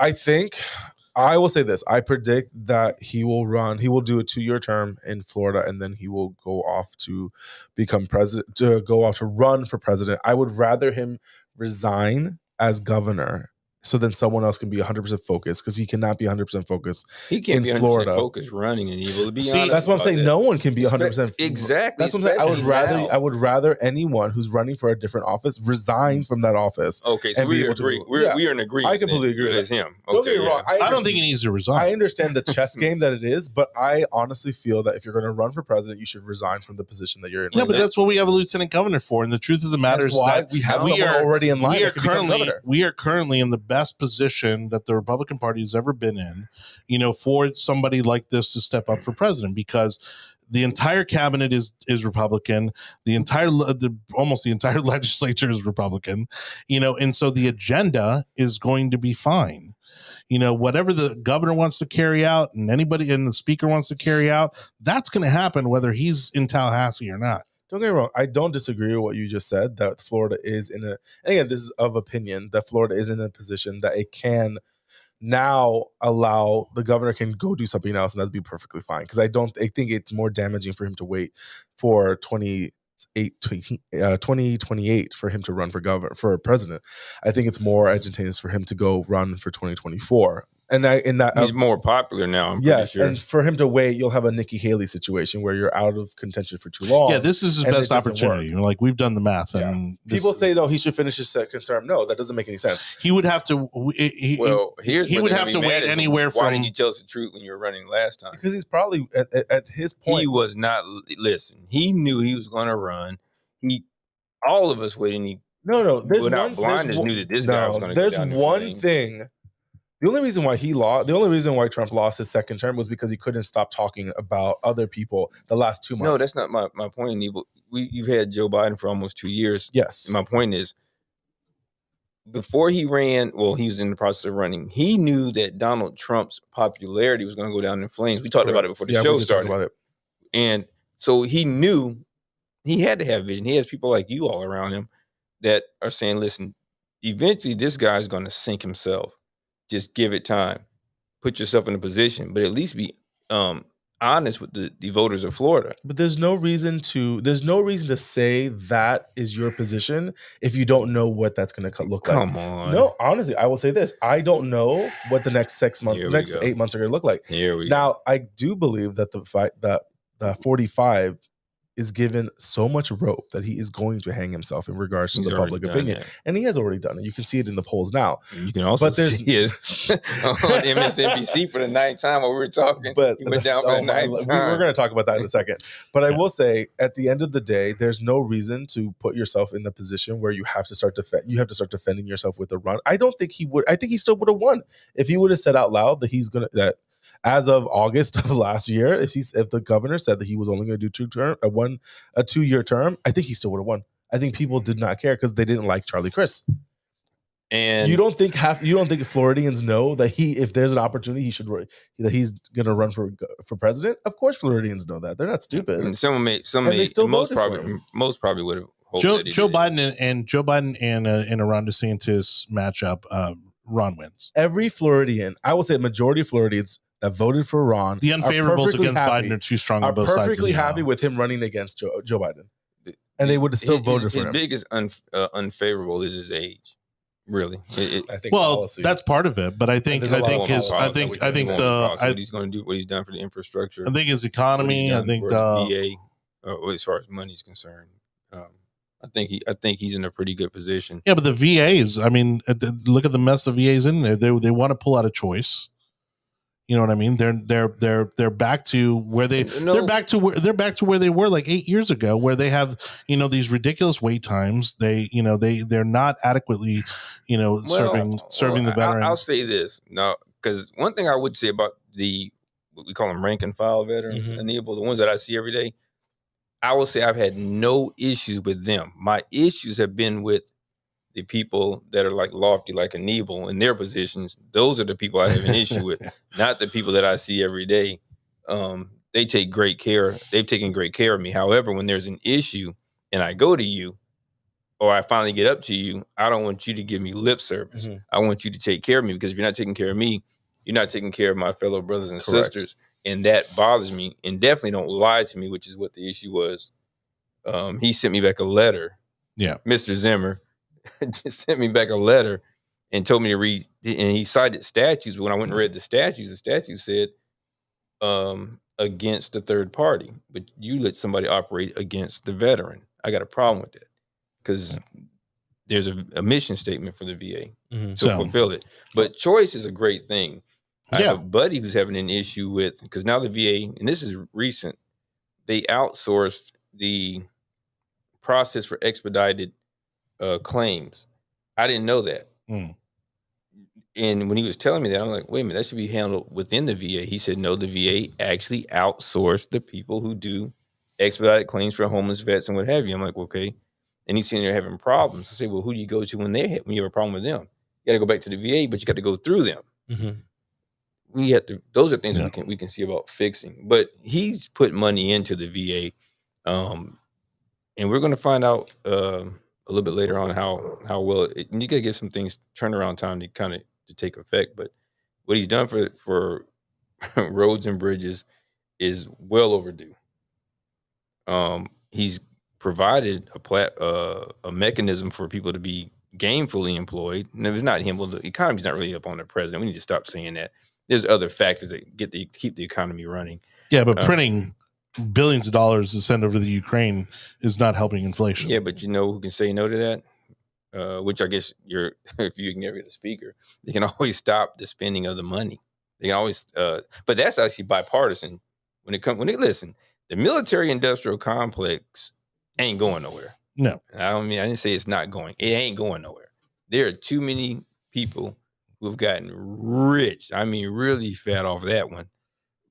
I predict that he will run. He will do a 2-year term in Florida, and then he will go off to become president. To go off to run for president. I would rather him resign as governor, so then someone else can be 100% focused, because he cannot be 100% focused. he can't In be 100% Florida. focused running Anibal. To be See, honest, That's what I'm about saying. that. No one can be 100%. Exactly. That's what I'm saying. especially I now. would rather anyone who's running for a different office resigns from that office. Okay, so and be we able to agree. move. We Yeah. are in agreement. I completely agree with It's him. Don't Okay, get me wrong. yeah. I don't think he needs to resign. I understand the chess game that it is, but I honestly feel that if you're going to run for president, you should resign from the position that you're in. Yeah, right but now. that's what we have a lieutenant governor for. And the truth of the matter That's is why that we have we someone are- already in line we are that can become currently governor. we are currently in the best position that the Republican Party has ever been in, for somebody like this to step up for president, because the entire cabinet is Republican, almost the entire legislature is Republican, and so the agenda is going to be fine. Whatever the governor wants to carry out and anybody and the speaker wants to carry out, that's going to happen whether he's in Tallahassee or not. Don't get me wrong. I don't disagree with what you just said, that Florida is in a, and again, this is of opinion, that Florida is in a position that it can now allow the governor can go do something else, and that'd be perfectly fine. Because I think it's more damaging for him to wait for 2028 for him to run for president. I think it's more advantageous for him to go run for 2024. And He's more popular now. I'm yes, pretty sure. and for him to wait, you'll have a Nikki Haley situation where you're out of contention for too long. Yeah, this is his and best it doesn't opportunity. Like, we've done the math, Yeah. and People say no, he should finish his second term. No, that doesn't make any sense. he would have to. Here's he where would they're have gonna to be wait mad at him. anywhere Why from. didn't you tell us the truth when you were running last time? Because he's probably at his point. He was not. Listen, he knew he was going to run. All of us waiting. No. There's Without blindness, knew that this guy was going to go There's down in one flames. thing. The only reason why Trump lost his second term was because he couldn't stop talking about other people the last 2 months. No, that's not my point. You've had Joe Biden for almost 2 years. yes. And my point is, before he ran, well, he was in the process of running. He knew that Donald Trump's popularity was going to go down in flames. We talked about it before the Yeah, show we did talk started. about it. And so he knew he had to have vision. He has people like you all around him that are saying, listen, eventually this guy's going to sink himself. Just give it time. Put yourself in a position, but at least be honest with the voters of Florida. But there's no reason to say that is your position if you don't know what that's going to look like. Come on. No, honestly, I will say this. I don't know what the next 6 months, Here we next go. 8 months are going to look like. Here we go. Now, I do believe that the 45 is given so much rope that he is going to hang himself in regards to He's the already public done opinion. that. And he has already done it. You can see it in the polls now. You can also But there's- see it on MSNBC for the ninth time while we were talking. But he went down for the ninth time. We're going to talk about that in a second. But I will say, at the end of the day, there's no reason to put yourself in the position where you have to start defending yourself with a run. I don't think he would. I think he still would have won if he would have said out loud that as of August of last year, if the governor said that he was only going to do a 2-year term, I think he still would have won. I think people did not care because they didn't like Charlie Crist. And You don't think Floridians know that if there's an opportunity, that he's going to run for president? Of course, Floridians know that. They're not stupid. and most probably would have hoped Joe that he Joe did. Biden and a Ron DeSantis matchup. Ron wins. Every Floridian, I will say, a majority of Floridians that voted for Ron, The are unfavorables perfectly against happy- Biden are too strong are on both sides. perfectly of the happy aisle. with him running against Joe Biden. and they would have still voted for his him. biggest unfavorable is his age. Really, I think well, policy. that's part of it, but I think there's a lot I more think his policy I that think we I can think do. what he's going to do, what he's done for the infrastructure. I think his what economy. he's I done think for the VA, as far as money's concerned. I think he's in a pretty good position. Yeah, but the VAs. I mean, look at the mess the VAs in there. They want to pull out a choice. You know what I mean? They're back to where they're back to where they were like 8 years ago, where they have these ridiculous wait times. They're not adequately serving the veterans. I'll say this no, because one thing I would say about what we call them rank and file veterans, Anibal, the ones that I see every day, I will say I've had no issues with them. My issues have been with the people that are like lofty, like Anibal, in their positions. Those are the people I have an issue with, not the people that I see every day. They take great care. They've taken great care of me. However, when there's an issue and I go to you, or I finally get up to you, I don't want you to give me lip service. I want you to take care of me, because if you're not taking care of me, you're not taking care of my fellow brothers and sisters. And that bothers me. And definitely don't lie to me, which is what the issue was. He sent me back a letter. Yeah. Mr. Zimmer just sent me back a letter and told me to read, and he cited statutes. But when I went and read the statute said against the third party, but you let somebody operate against the veteran. I got a problem with that, because there's a mission statement for the VA to fulfill it. But choice is a great thing. I have a buddy who's having an issue with, because now the VA, and this is recent, they outsourced the process for expedited claims. I didn't know that. And when he was telling me that, I'm like, wait a minute, that should be handled within the VA. He said, no, the VA actually outsourced the people who do expedited claims for homeless vets and what have you. I'm like, okay. And he's sitting there having problems. I say, well, who do you go to when you have a problem with them? You got to go back to the VA, but you got to go through them. We have to. Those are things that we can see about fixing. But he's put money into the VA, and we're going to find out a little bit later on how well you got to give some things turnaround time to take effect. But what he's done for roads and bridges is well overdue. He's provided a mechanism for people to be gainfully employed. And if it's not him, well, the economy's not really up on the president. We need to stop saying that. There's other factors that keep the economy running. Yeah, but printing billions of dollars to send over to the Ukraine is not helping inflation. Yeah, but you know who can say no to that? Which I guess if you can get rid of the speaker, they can always stop the spending of the money. They can always, but that's actually bipartisan. Listen, the military-industrial complex ain't going nowhere. No, I didn't say it's not going. It ain't going nowhere. There are too many people who've gotten rich. I mean, really fat off that one.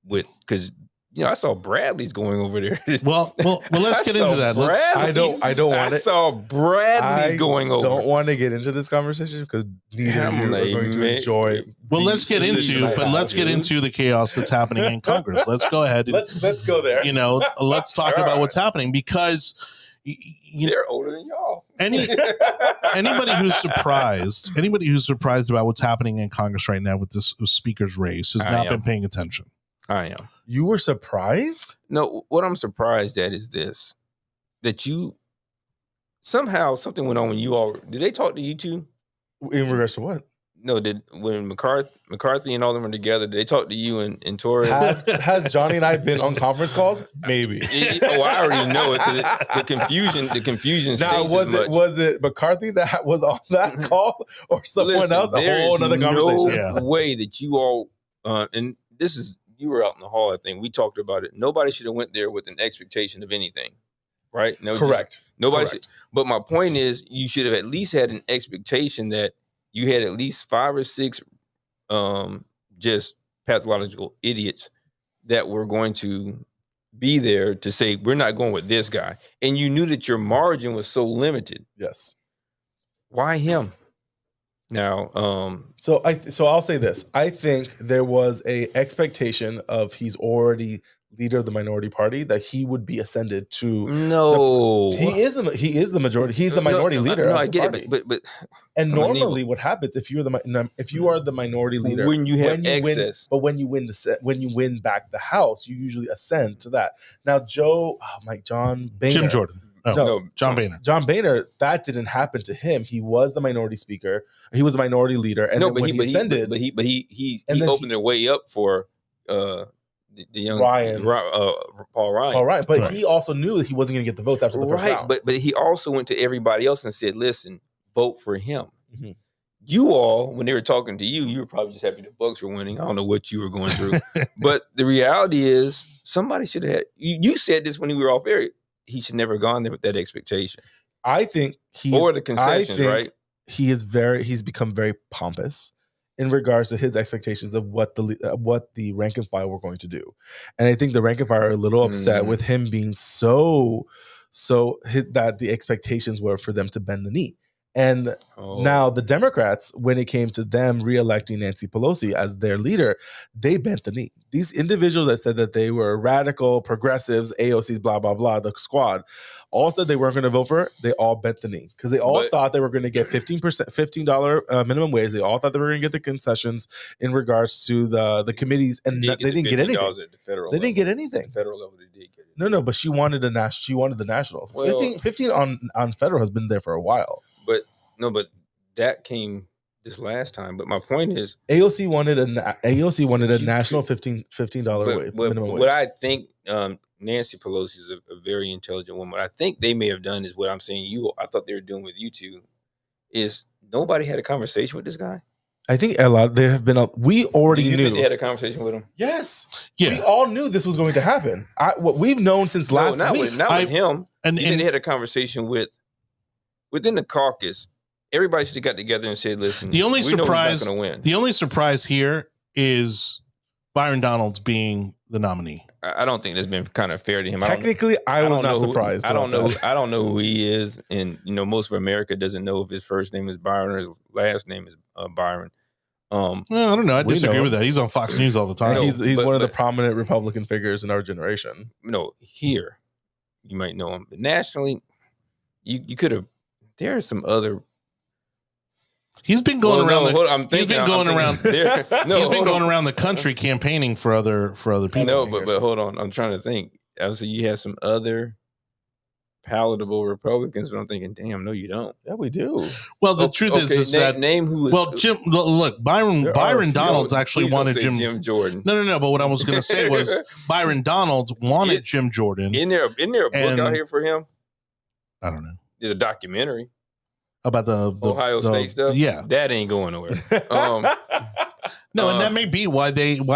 Because I saw Bradley's going over there. Well, let's get into that. I don't want it. I saw Bradley's going over. I don't want to get into this conversation because neither of you are going to enjoy. Well, let's get into the chaos that's happening in Congress. Let's go ahead. Let's go there. Let's talk about what's happening, because they're older than y'all. Anybody who's surprised about what's happening in Congress right now with this speaker's race has not been paying attention. I am. You were surprised? No, what I'm surprised at is this: that you somehow something went on when you all did they talk to you two? In regards to what? No, when McCarthy and all them were together, did they talk to you and Torres? Has Johnny and I been on conference calls? Maybe. I already know it. The confusion. Now, was it McCarthy that was on that call, or someone else? A whole other conversation. No way that you all and this is. You were out in the hall, I think. We talked about it. Nobody should have went there with an expectation of anything, right? No, correct. Nobody should. But my point is, you should have at least had an expectation that you had at least 5 or 6 just pathological idiots that were going to be there to say, we're not going with this guy. And you knew that your margin was so limited. Yes. Why him? Now, so I'll say this. I think there was a expectation of he's already leader of the minority party that he would be ascended to. No, he is the majority. He's the minority leader. No, I get it, but and normally what happens if you are the minority leader when you have excess, when you win back the House, you usually ascend to that. Now, Jim Jordan. No, John Boehner. John Boehner, that didn't happen to him. He was the minority speaker. He was a minority leader. And then when he ascended, he opened the way up for the young Paul Ryan. But he also knew that he wasn't going to get the votes after the first round. But he also went to everybody else and said, "Listen, vote for him." Mm-hmm. You all, when they were talking to you were probably just happy the Bucks were winning. I don't know what you were going through, but the reality is, somebody should have had. You said this when we were off air. He should never have gone there with that expectation. I think or the concessions, right? He's become very pompous in regards to his expectations of what the rank and file were going to do, and I think the rank and file are a little upset with him being so that the expectations were for them to bend the knee. And now the Democrats, when it came to them reelecting Nancy Pelosi as their leader, they bent the knee. These individuals that said that they were radical, progressives, AOCs, blah, blah, blah, the squad, all said they weren't going to vote for her. They all bent the knee because they all thought they were going to get $15 minimum wage. They all thought they were going to get the concessions in regards to the committees, and they didn't get anything. They didn't get anything. Federal level, they did get it. No, but she wanted the national. Well, 15 on federal has been there for a while. But that came this last time. But my point is, AOC wanted a national $15 minimum wage. What I think Nancy Pelosi is a very intelligent woman. What I think they may have done is what I'm saying. I thought they were doing with you two is nobody had a conversation with this guy. I think a lot. There have been we already knew. Think they had a conversation with him. Yes, yeah. We all knew this was going to happen. What we've known since last week. Not with him. And they had a conversation within the caucus. Everybody should have got together and said, "Listen, the only surprise going to win." The only surprise here is Byron Donalds being the nominee. I don't think that's been kind of fair to him. Technically, I was not surprised. I don't know who he is, and most of America doesn't know if his first name is Byron or his last name is Byron. I don't know. I disagree with that. He's on Fox News all the time. He's one of the prominent Republican figures in our generation. No, here you might know him, but nationally, you could have. There are some other. He's been going around. He's been going around the country campaigning for other people. No, but hold on. I'm trying to think. Obviously, you have some other palatable Republicans, but I'm thinking, damn, no, you don't. Yeah, we do. Well, the truth is that name who is. Well, Jim. Look, Byron Donalds actually wanted Jim Jordan. No. But what I was going to say was Byron Donalds wanted Jim Jordan. In there a book out here for him? I don't know. There's a documentary. About the Ohio State stuff, yeah, that ain't going nowhere. No, and that may be why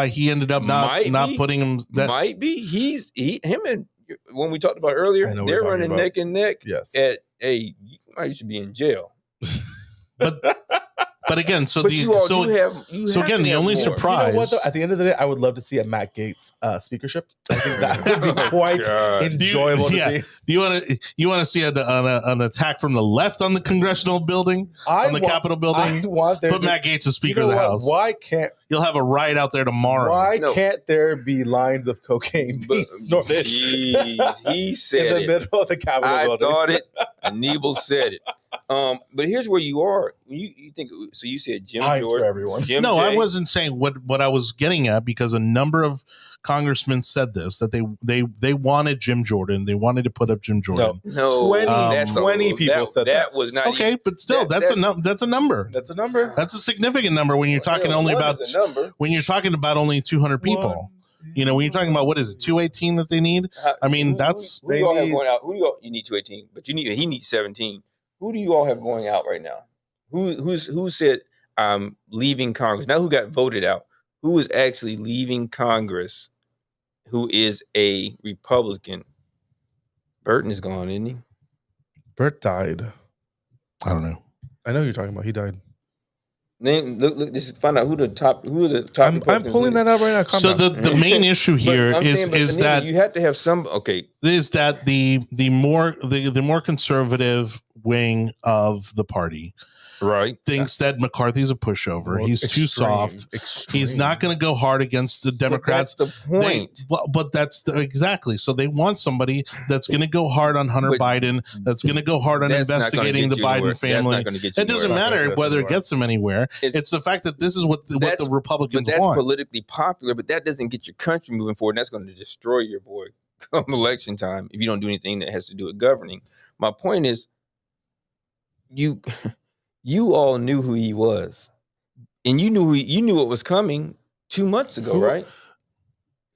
he ended up not putting him. That might be him and when we talked about earlier, they're running neck and neck. Yes, at you should be in jail. But again, the only surprise. You know what, though? At the end of the day, I would love to see a Matt Gaetz speakership. I think that would be quite enjoyable to see. You want to see an attack from the left on the congressional building, Capitol building? I want there put Matt Gaetz as Speaker of the House. Why can't you'll have a riot out there tomorrow? Why can't there be lines of cocaine being snorted? He said in the middle of the Capitol building. I thought it. Anibal said it. But here's where you are. You think so? You said Jim Jordan for everyone. I wasn't saying what I was getting at, because a number of congressmen said this, that they wanted Jim Jordan. They wanted to put up Jim Jordan. No, 20 people said that. Was not okay, but still, that's a number. That's a number. That's a significant number when you're talking when you're talking about only 200 people. When you're talking about, what is it, 218 that they need? I mean, that's who you all have going out. You need 218, but he needs 17. Who do you all have going out right now? Who said I'm leaving Congress? Now, who got voted out? Who is actually leaving Congress? Who is a Republican? Burton is gone, isn't he? Bert died. I don't know. I know who you're talking about. He died. Look. Just find out who the top. I'm pulling that up right now. So the main issue here is that you have to have some. Okay, is that the more conservative wing of the party, right, thinks that McCarthy's a pushover. Well, he's too soft. He's not going to go hard against the Democrats. But that's the point. But that's exactly. So they want somebody that's going to go hard on Hunter Biden. That's going to go hard on investigating the Biden family. It doesn't matter whether it gets them anywhere. It's the fact that this is what the Republicans want. That's politically popular, but that doesn't get your country moving forward. And that's going to destroy your boy come election time if you don't do anything that has to do with governing. My point is, you all knew who he was, and you knew what was coming 2 months ago, right?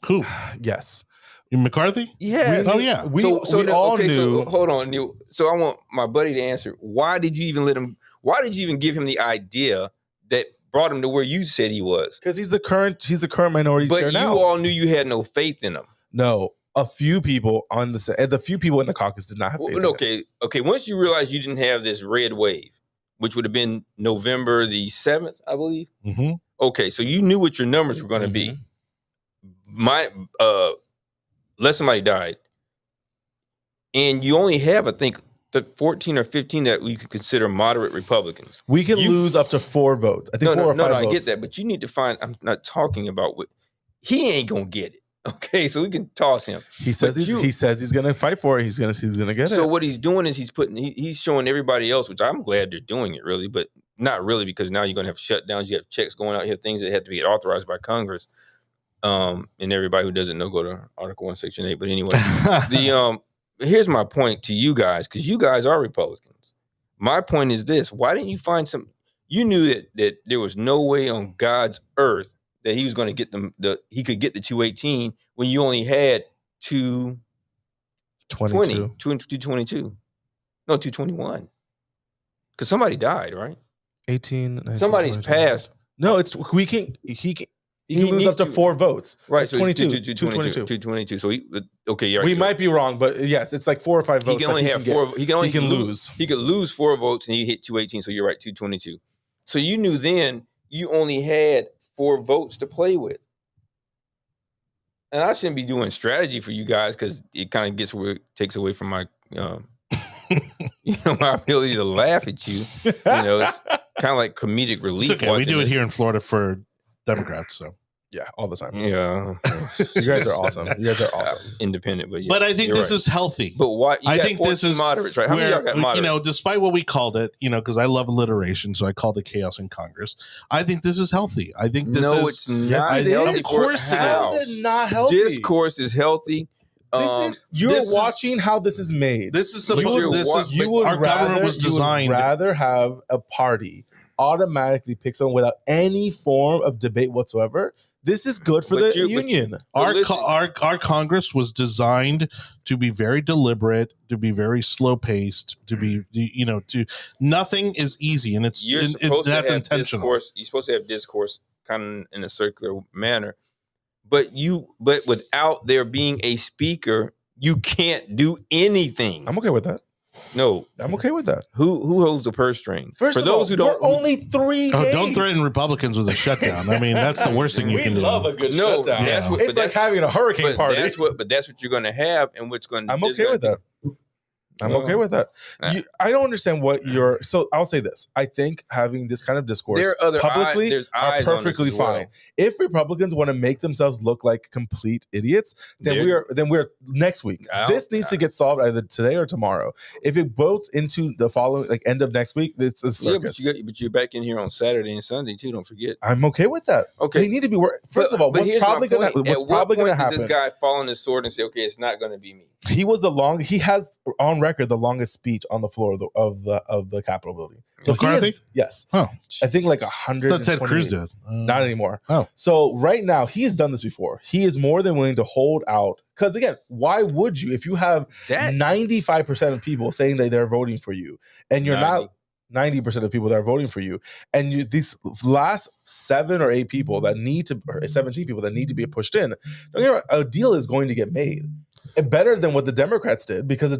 Who? Yes. McCarthy? Yeah. Oh yeah. We all knew. So hold on, Neil. So I want my buddy to answer. Why did you even give him the idea that brought him to where you said he was? Because he's the current minority chair But now. you all knew you had no faith in him. No, a few people the few people in the caucus did not have faith in him. Okay. Once you realized you didn't have this red wave, which would have been November the 7th, I believe. Mm-hmm. Okay, so you knew what your numbers were going to be. Unless somebody died, and you only have, I think, the 14 or 15 that we could consider moderate Republicans. We can lose up to 4 votes. I think 4 or 5 votes. I get that, but you need to find. I'm not talking about what he ain't gonna get it. Okay, so we can toss him. He says he's gonna fight for it. He's gonna get it. So what he's doing is he's showing everybody else, which I'm glad they're doing it, really, but not really, because now you're gonna have shutdowns. You have checks going out here, things that have to be authorized by Congress. And everybody who doesn't know, go to Article 1, Section 8. But anyway, here's my point to you guys, because you guys are Republicans. My point is this: why didn't you find some? You knew that there was no way on God's earth that he was going to get he could get the 218 when you only had 222. No, 221. Because somebody died, right? 18. 19, Somebody's 20, passed. No, he can lose up to 4 votes. Right, so 222. So we might be wrong, but yes, it's like 4 or 5 votes. He can only have 4. He can lose. He could lose 4 votes and he hit 218. So you're right, 222. So you knew then you only had 4 votes to play with. And I shouldn't be doing strategy for you guys because it kind of takes away from my my ability to laugh at you. It's kind of like comedic relief. It's okay. We do it here in Florida for Democrats, so yeah, all the time. Yeah, you guys are awesome. Independent, but yeah. But I think this is healthy. But why? I think this is moderates, right? How many y'all got moderates? Despite what we called it, because I love alliteration, so I called it chaos in Congress. I think this is healthy. I think this is. It's not healthy. Of course it is. How is it not healthy? Discourse is healthy. You're watching how this is made. This is our government was designed. You would rather have a party automatically pick someone without any form of debate whatsoever. This is good for the union. Our Congress was designed to be very deliberate, to be very slow paced, to be nothing is easy, and that's intentional. You're supposed to have discourse kind of in a circular manner, but without there being a speaker, you can't do anything. I'm okay with that. No, I'm okay with that. Who holds the purse strings? First of all, only 3 days. Don't threaten Republicans with a shutdown. I mean, that's the worst thing you can do. We love a good shutdown. It's like having a hurricane party. But that's what you're going to have, and what's going to. I'm okay with that. Okay with that. I don't understand what you're. So I'll say this: I think having this kind of discourse publicly are perfectly fine. If Republicans want to make themselves look like complete idiots, then we're next week. This needs to get solved either today or tomorrow. If it votes into the following end of next week, it's a circus. But you're back in here on Saturday and Sunday too. Don't forget. I'm okay with that. Okay, they need to be. First of all, what's probably going to happen? Does this guy fall on his sword and say, "Okay, it's not going to be me"? He has on record the longest speech on the floor of the Capitol building. So McCarthy? Yes. Oh, I think like 100. Ted Cruz did. Not anymore. Oh, so right now he has done this before. He is more than willing to hold out. Because again, why would you if you have 95% of people saying that they're voting for you, and you're not 90% of people that are voting for you, and these last 7 or 8 people that need to, or 17 people that need to be pushed in, a deal is going to get made. Better than what the Democrats did, because the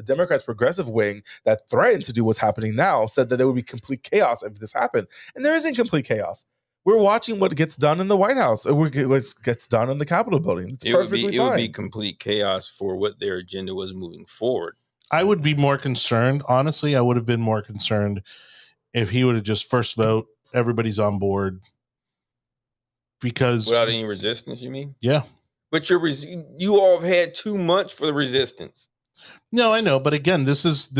Democrats progressive wing that threatened to do what's happening now said that there would be complete chaos if this happened, and there isn't complete chaos. We're watching what gets done in the White House, or what gets done in the Capitol building. It's perfectly fine. It would be complete chaos for what their agenda was moving forward. I would be more concerned. Honestly, I would have been more concerned if he would have just first vote, everybody's on board, because without any resistance. You mean? Yeah. But you all have had 2 months for the resistance. No, I know, but again, this is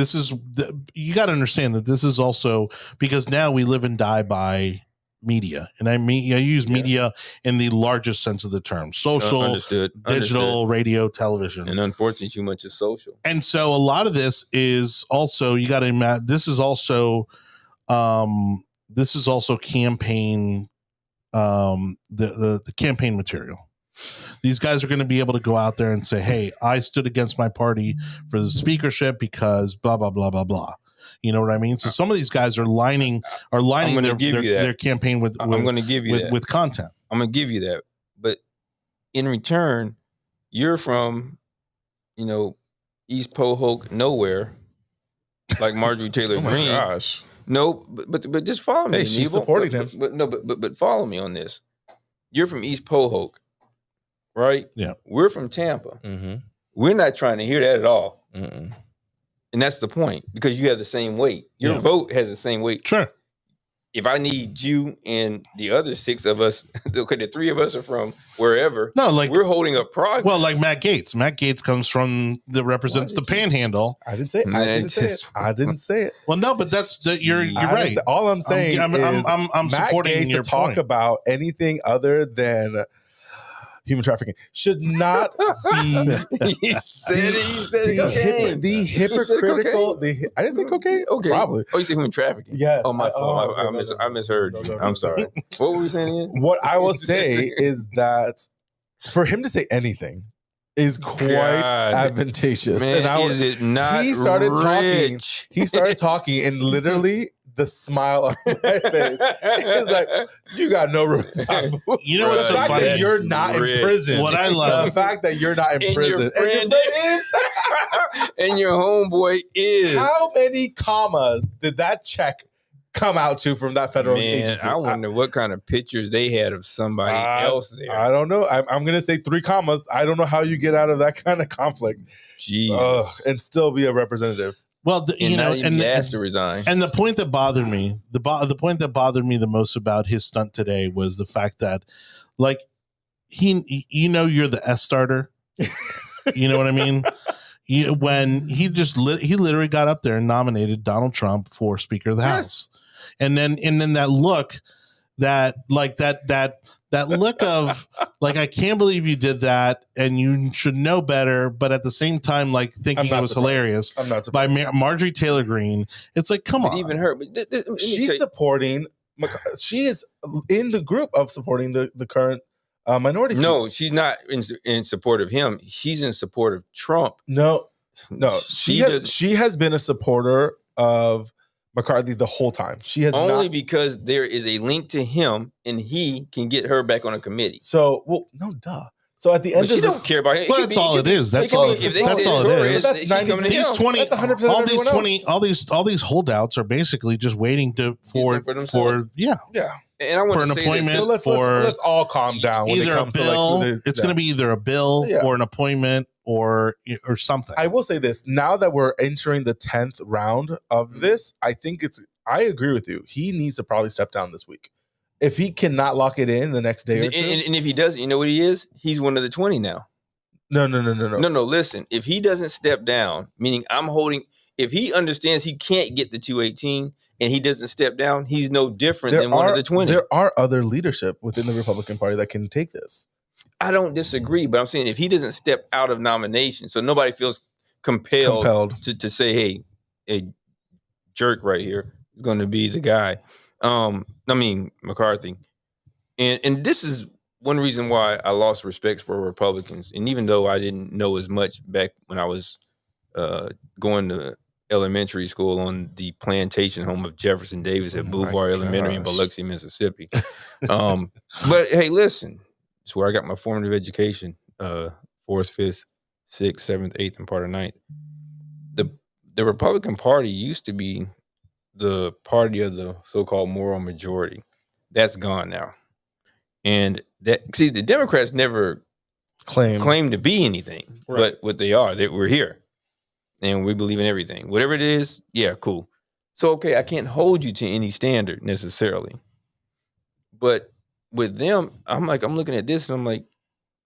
you got to understand that this is also because now we live and die by media, and I use media in the largest sense of the term: social, Understood. digital, radio, television, and unfortunately, too much is social. And so a lot of this is also, you got to imagine, this is also campaign, the campaign material. These guys are going to be able to go out there and say, hey, I stood against my party for the speakership because blah, blah, blah, blah, blah. You know what I mean? So some of these guys are lining their campaign with I'm going to give you that. With content. I'm going to give you that. But in return, you're from, East Pohoke nowhere, like Marjorie Taylor Greene. Oh my gosh. No, but just follow me. Hey, she's supporting him. But follow me on this. You're from East Pohoke, right? Yeah. We're from Tampa. Mm-hmm. We're not trying to hear that at all. Mm-mm. And that's the point, because you have the same weight. Your vote has the same weight. Sure. If I need you and the other 6 of us, okay, the 3 of us are from wherever. No, like we're holding up progress. Well, like Matt Gaetz. Matt Gaetz comes from represents the Panhandle. I didn't say it. I didn't say it. Well, no, but you're right. All I'm saying I'm Matt supporting Gaetz your to talk point. about anything other than human trafficking should not be the hypocritical. I didn't say cocaine. Okay. Probably. Oh, you said human trafficking? Yes. Oh, my fault. I misheard you. I'm sorry. What were we saying again? What I will say is that for him to say anything is quite advantageous. Man, and is it not he started rich? talking. He started talking, and literally the smile on my face is like, you got no room to talk. You know what's so fact funny? that you're not in prison. What I love, the fact that you're not in prison, your friend is, and your homeboy is. How many commas did that check come out to from that federal agency? I wonder what kind of pictures they had of somebody else there. I don't know. I'm going to say 3 commas. I don't know how you get out of that kind of conflict. Jesus. And still be a representative. Well, and asked to resign. And the point that bothered me, the point that bothered me the most about his stunt today was the fact that, like, you're the S starter. You know what I mean? When he literally got up there and nominated Donald Trump for Speaker of the House, and then that look, that look of like, I can't believe you did that, and you should know better, but at the same time, like, thinking it was hilarious. I'm not surprised. By Marjorie Taylor Greene. It's like, come on. Even her, but she's supporting. She is in the group of supporting the current minority. No, she's not in support of him. She's in support of Trump. No. She has been a supporter of McCarthy the whole time. She has only because there is a link to him, and he can get her back on a committee. So, duh. So at the end, she don't care about it. Well, that's all it is. That's all it is. That's 90. These 20. That's 100%. All these holdouts are basically just waiting for yeah. And I want for an appointment. So let's all calm down. When either it comes a bill. To it's going to be either a bill or an appointment or something. I will say this: now that we're entering the 10th round of this, I agree with you. He needs to probably step down this week. If he cannot lock it in the next day or two. And if he doesn't, you know what he is? He's one of the 20 now. No. No, listen. If he doesn't step down, meaning if he understands he can't get the 218 and he doesn't step down, he's no different than one of the 20. There are other leadership within the Republican Party that can take this. I don't disagree, but I'm saying if he doesn't step out of nomination, so nobody feels compelled. To say, hey, a jerk right here is going to be the guy. McCarthy. And this is one reason why I lost respect for Republicans. And even though I didn't know as much back when I was going to elementary school on the plantation home of Jefferson Davis at Boulevard Elementary in Biloxi, Mississippi. But hey, listen, it's where I got my formative education, 4th, 5th, 6th, 7th, 8th, and part of 9th. The Republican Party used to be the party of the so-called moral majority. That's gone now. And the Democrats never claim to be anything, but what they are, we're here. And we believe in everything. Whatever it is, yeah, cool. So, okay, I can't hold you to any standard necessarily. But with them, I'm looking at this and I'm like,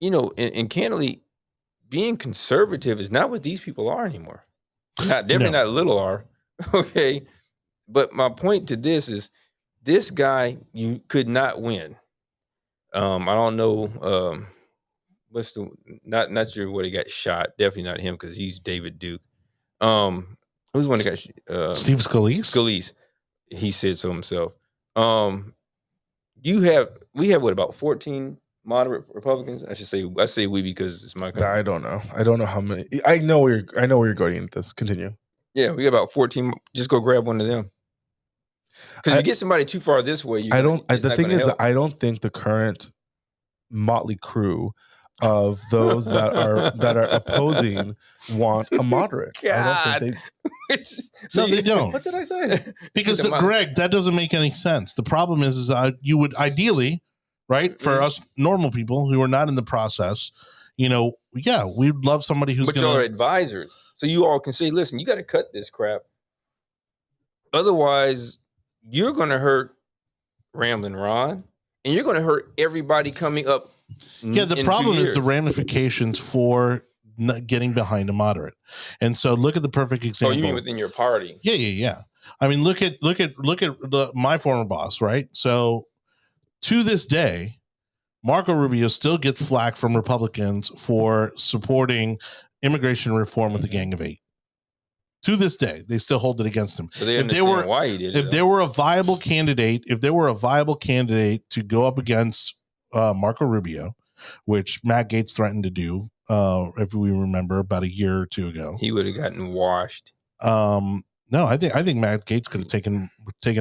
and candidly, being conservative is not what these people are anymore. Not little are. Okay. But my point to this is, this guy, you could not win. I don't know. What's the not sure what he got shot. Definitely not him because he's David Duke. Who's the one that got Steve Scalise? Scalise. He said so himself. We have what, about 14 moderate Republicans? I say we because it's my country. I don't know. I don't know how many. I know where you're going with this. Continue. Yeah, we got about 14. Just go grab one of them. Because if you get somebody too far this way, the thing is, I don't think the current motley crew of those that are opposing want a moderate. God. I don't think No, they don't. What did I say? Because Greg, that doesn't make any sense. The problem is you would ideally, right, for us normal people who are not in the process, we'd love somebody who's. But you're advisors, so you all can say, "Listen, you got to cut this crap. Otherwise, you're going to hurt Ramblin' Ron, and you're going to hurt everybody coming up." Yeah, the problem is the ramifications for not getting behind a moderate, and so look at the perfect example. Oh, you mean within your party? Yeah. I mean, look at my former boss, right? So, to this day, Marco Rubio still gets flack from Republicans for supporting immigration reform with the Gang of Eight. To this day, they still hold it against him. So why he did it. If there were a viable candidate to go up against Marco Rubio, which Matt Gaetz threatened to do, if we remember, about a year or two ago, he would have gotten washed. No, I think Matt Gaetz could have taken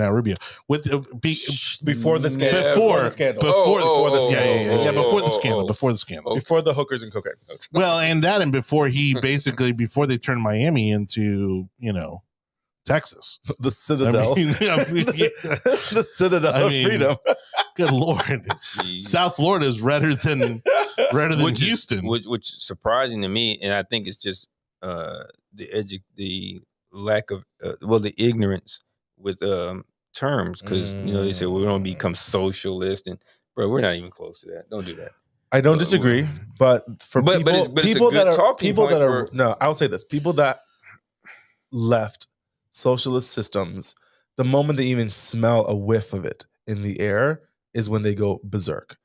out Rubio with before the scandal. Before the scandal. Before the scandal. Before the hookers and cocaine. Well, and before they turned Miami into, Texas. The Citadel. The Citadel of freedom. Good Lord. Jeez. South Florida is redder than Houston. Which is surprising to me, and I think it's just the lack of the ignorance with terms, because they say we're going to become socialist, and bro, we're not even close to that. Don't do that. I don't disagree, but people that left socialist systems, the moment they even smell a whiff of it in the air is when they go berserk.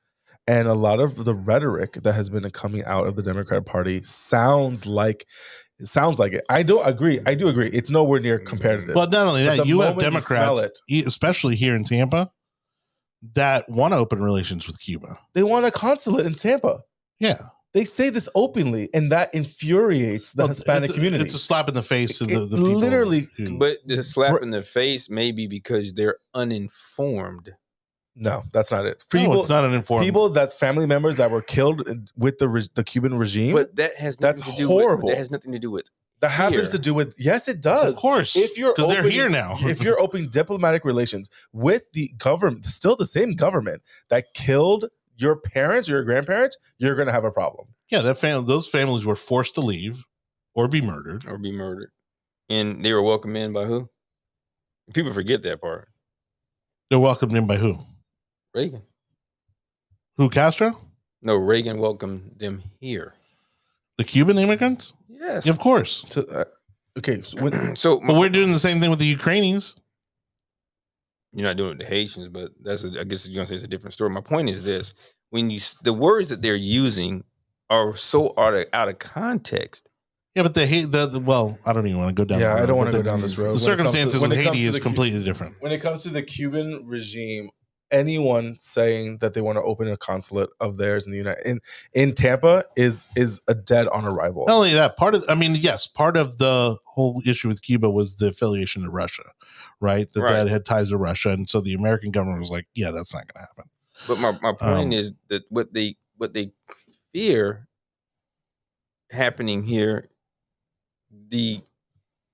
And a lot of the rhetoric that has been coming out of the Democratic Party sounds like it. I do agree. It's nowhere near competitive. Well, not only that, you have Democrats, especially here in Tampa, that want to open relations with Cuba. They want a consulate in Tampa. Yeah. They say this openly, and that infuriates the Hispanic community. It's a slap in the face to the people. Literally. But the slap in the face may be because they're uninformed. No, that's not it. It's not uninformed. People that's family members that were killed with the Cuban regime. But that has nothing to do horrible. That has nothing to do with. That happens to do with. Yes, it does. Of course, because they're here now. If you're opening diplomatic relations with the government, still the same government that killed your parents or your grandparents, you're going to have a problem. Yeah, those families were forced to leave or be murdered. And they were welcomed in by who? People forget that part. They're welcomed in by who? Reagan. Who, Castro? No, Reagan welcomed them here. The Cuban immigrants? Yes. Yeah, of course. Okay. But we're doing the same thing with the Ukrainians. You're not doing it with the Haitians, but I guess you're going to say it's a different story. My point is this. The words that they're using are so out of context. Yeah, but I don't even want to go down. Yeah, I don't want to go down this road. The circumstances with Haiti is completely different. When it comes to the Cuban regime, anyone saying that they want to open a consulate of theirs in Tampa is a dead on arrival. Not only that, part of the whole issue with Cuba was the affiliation to Russia, right? That had ties to Russia, and so the American government was like, "Yeah, that's not going to happen." But my point is that what they fear happening here,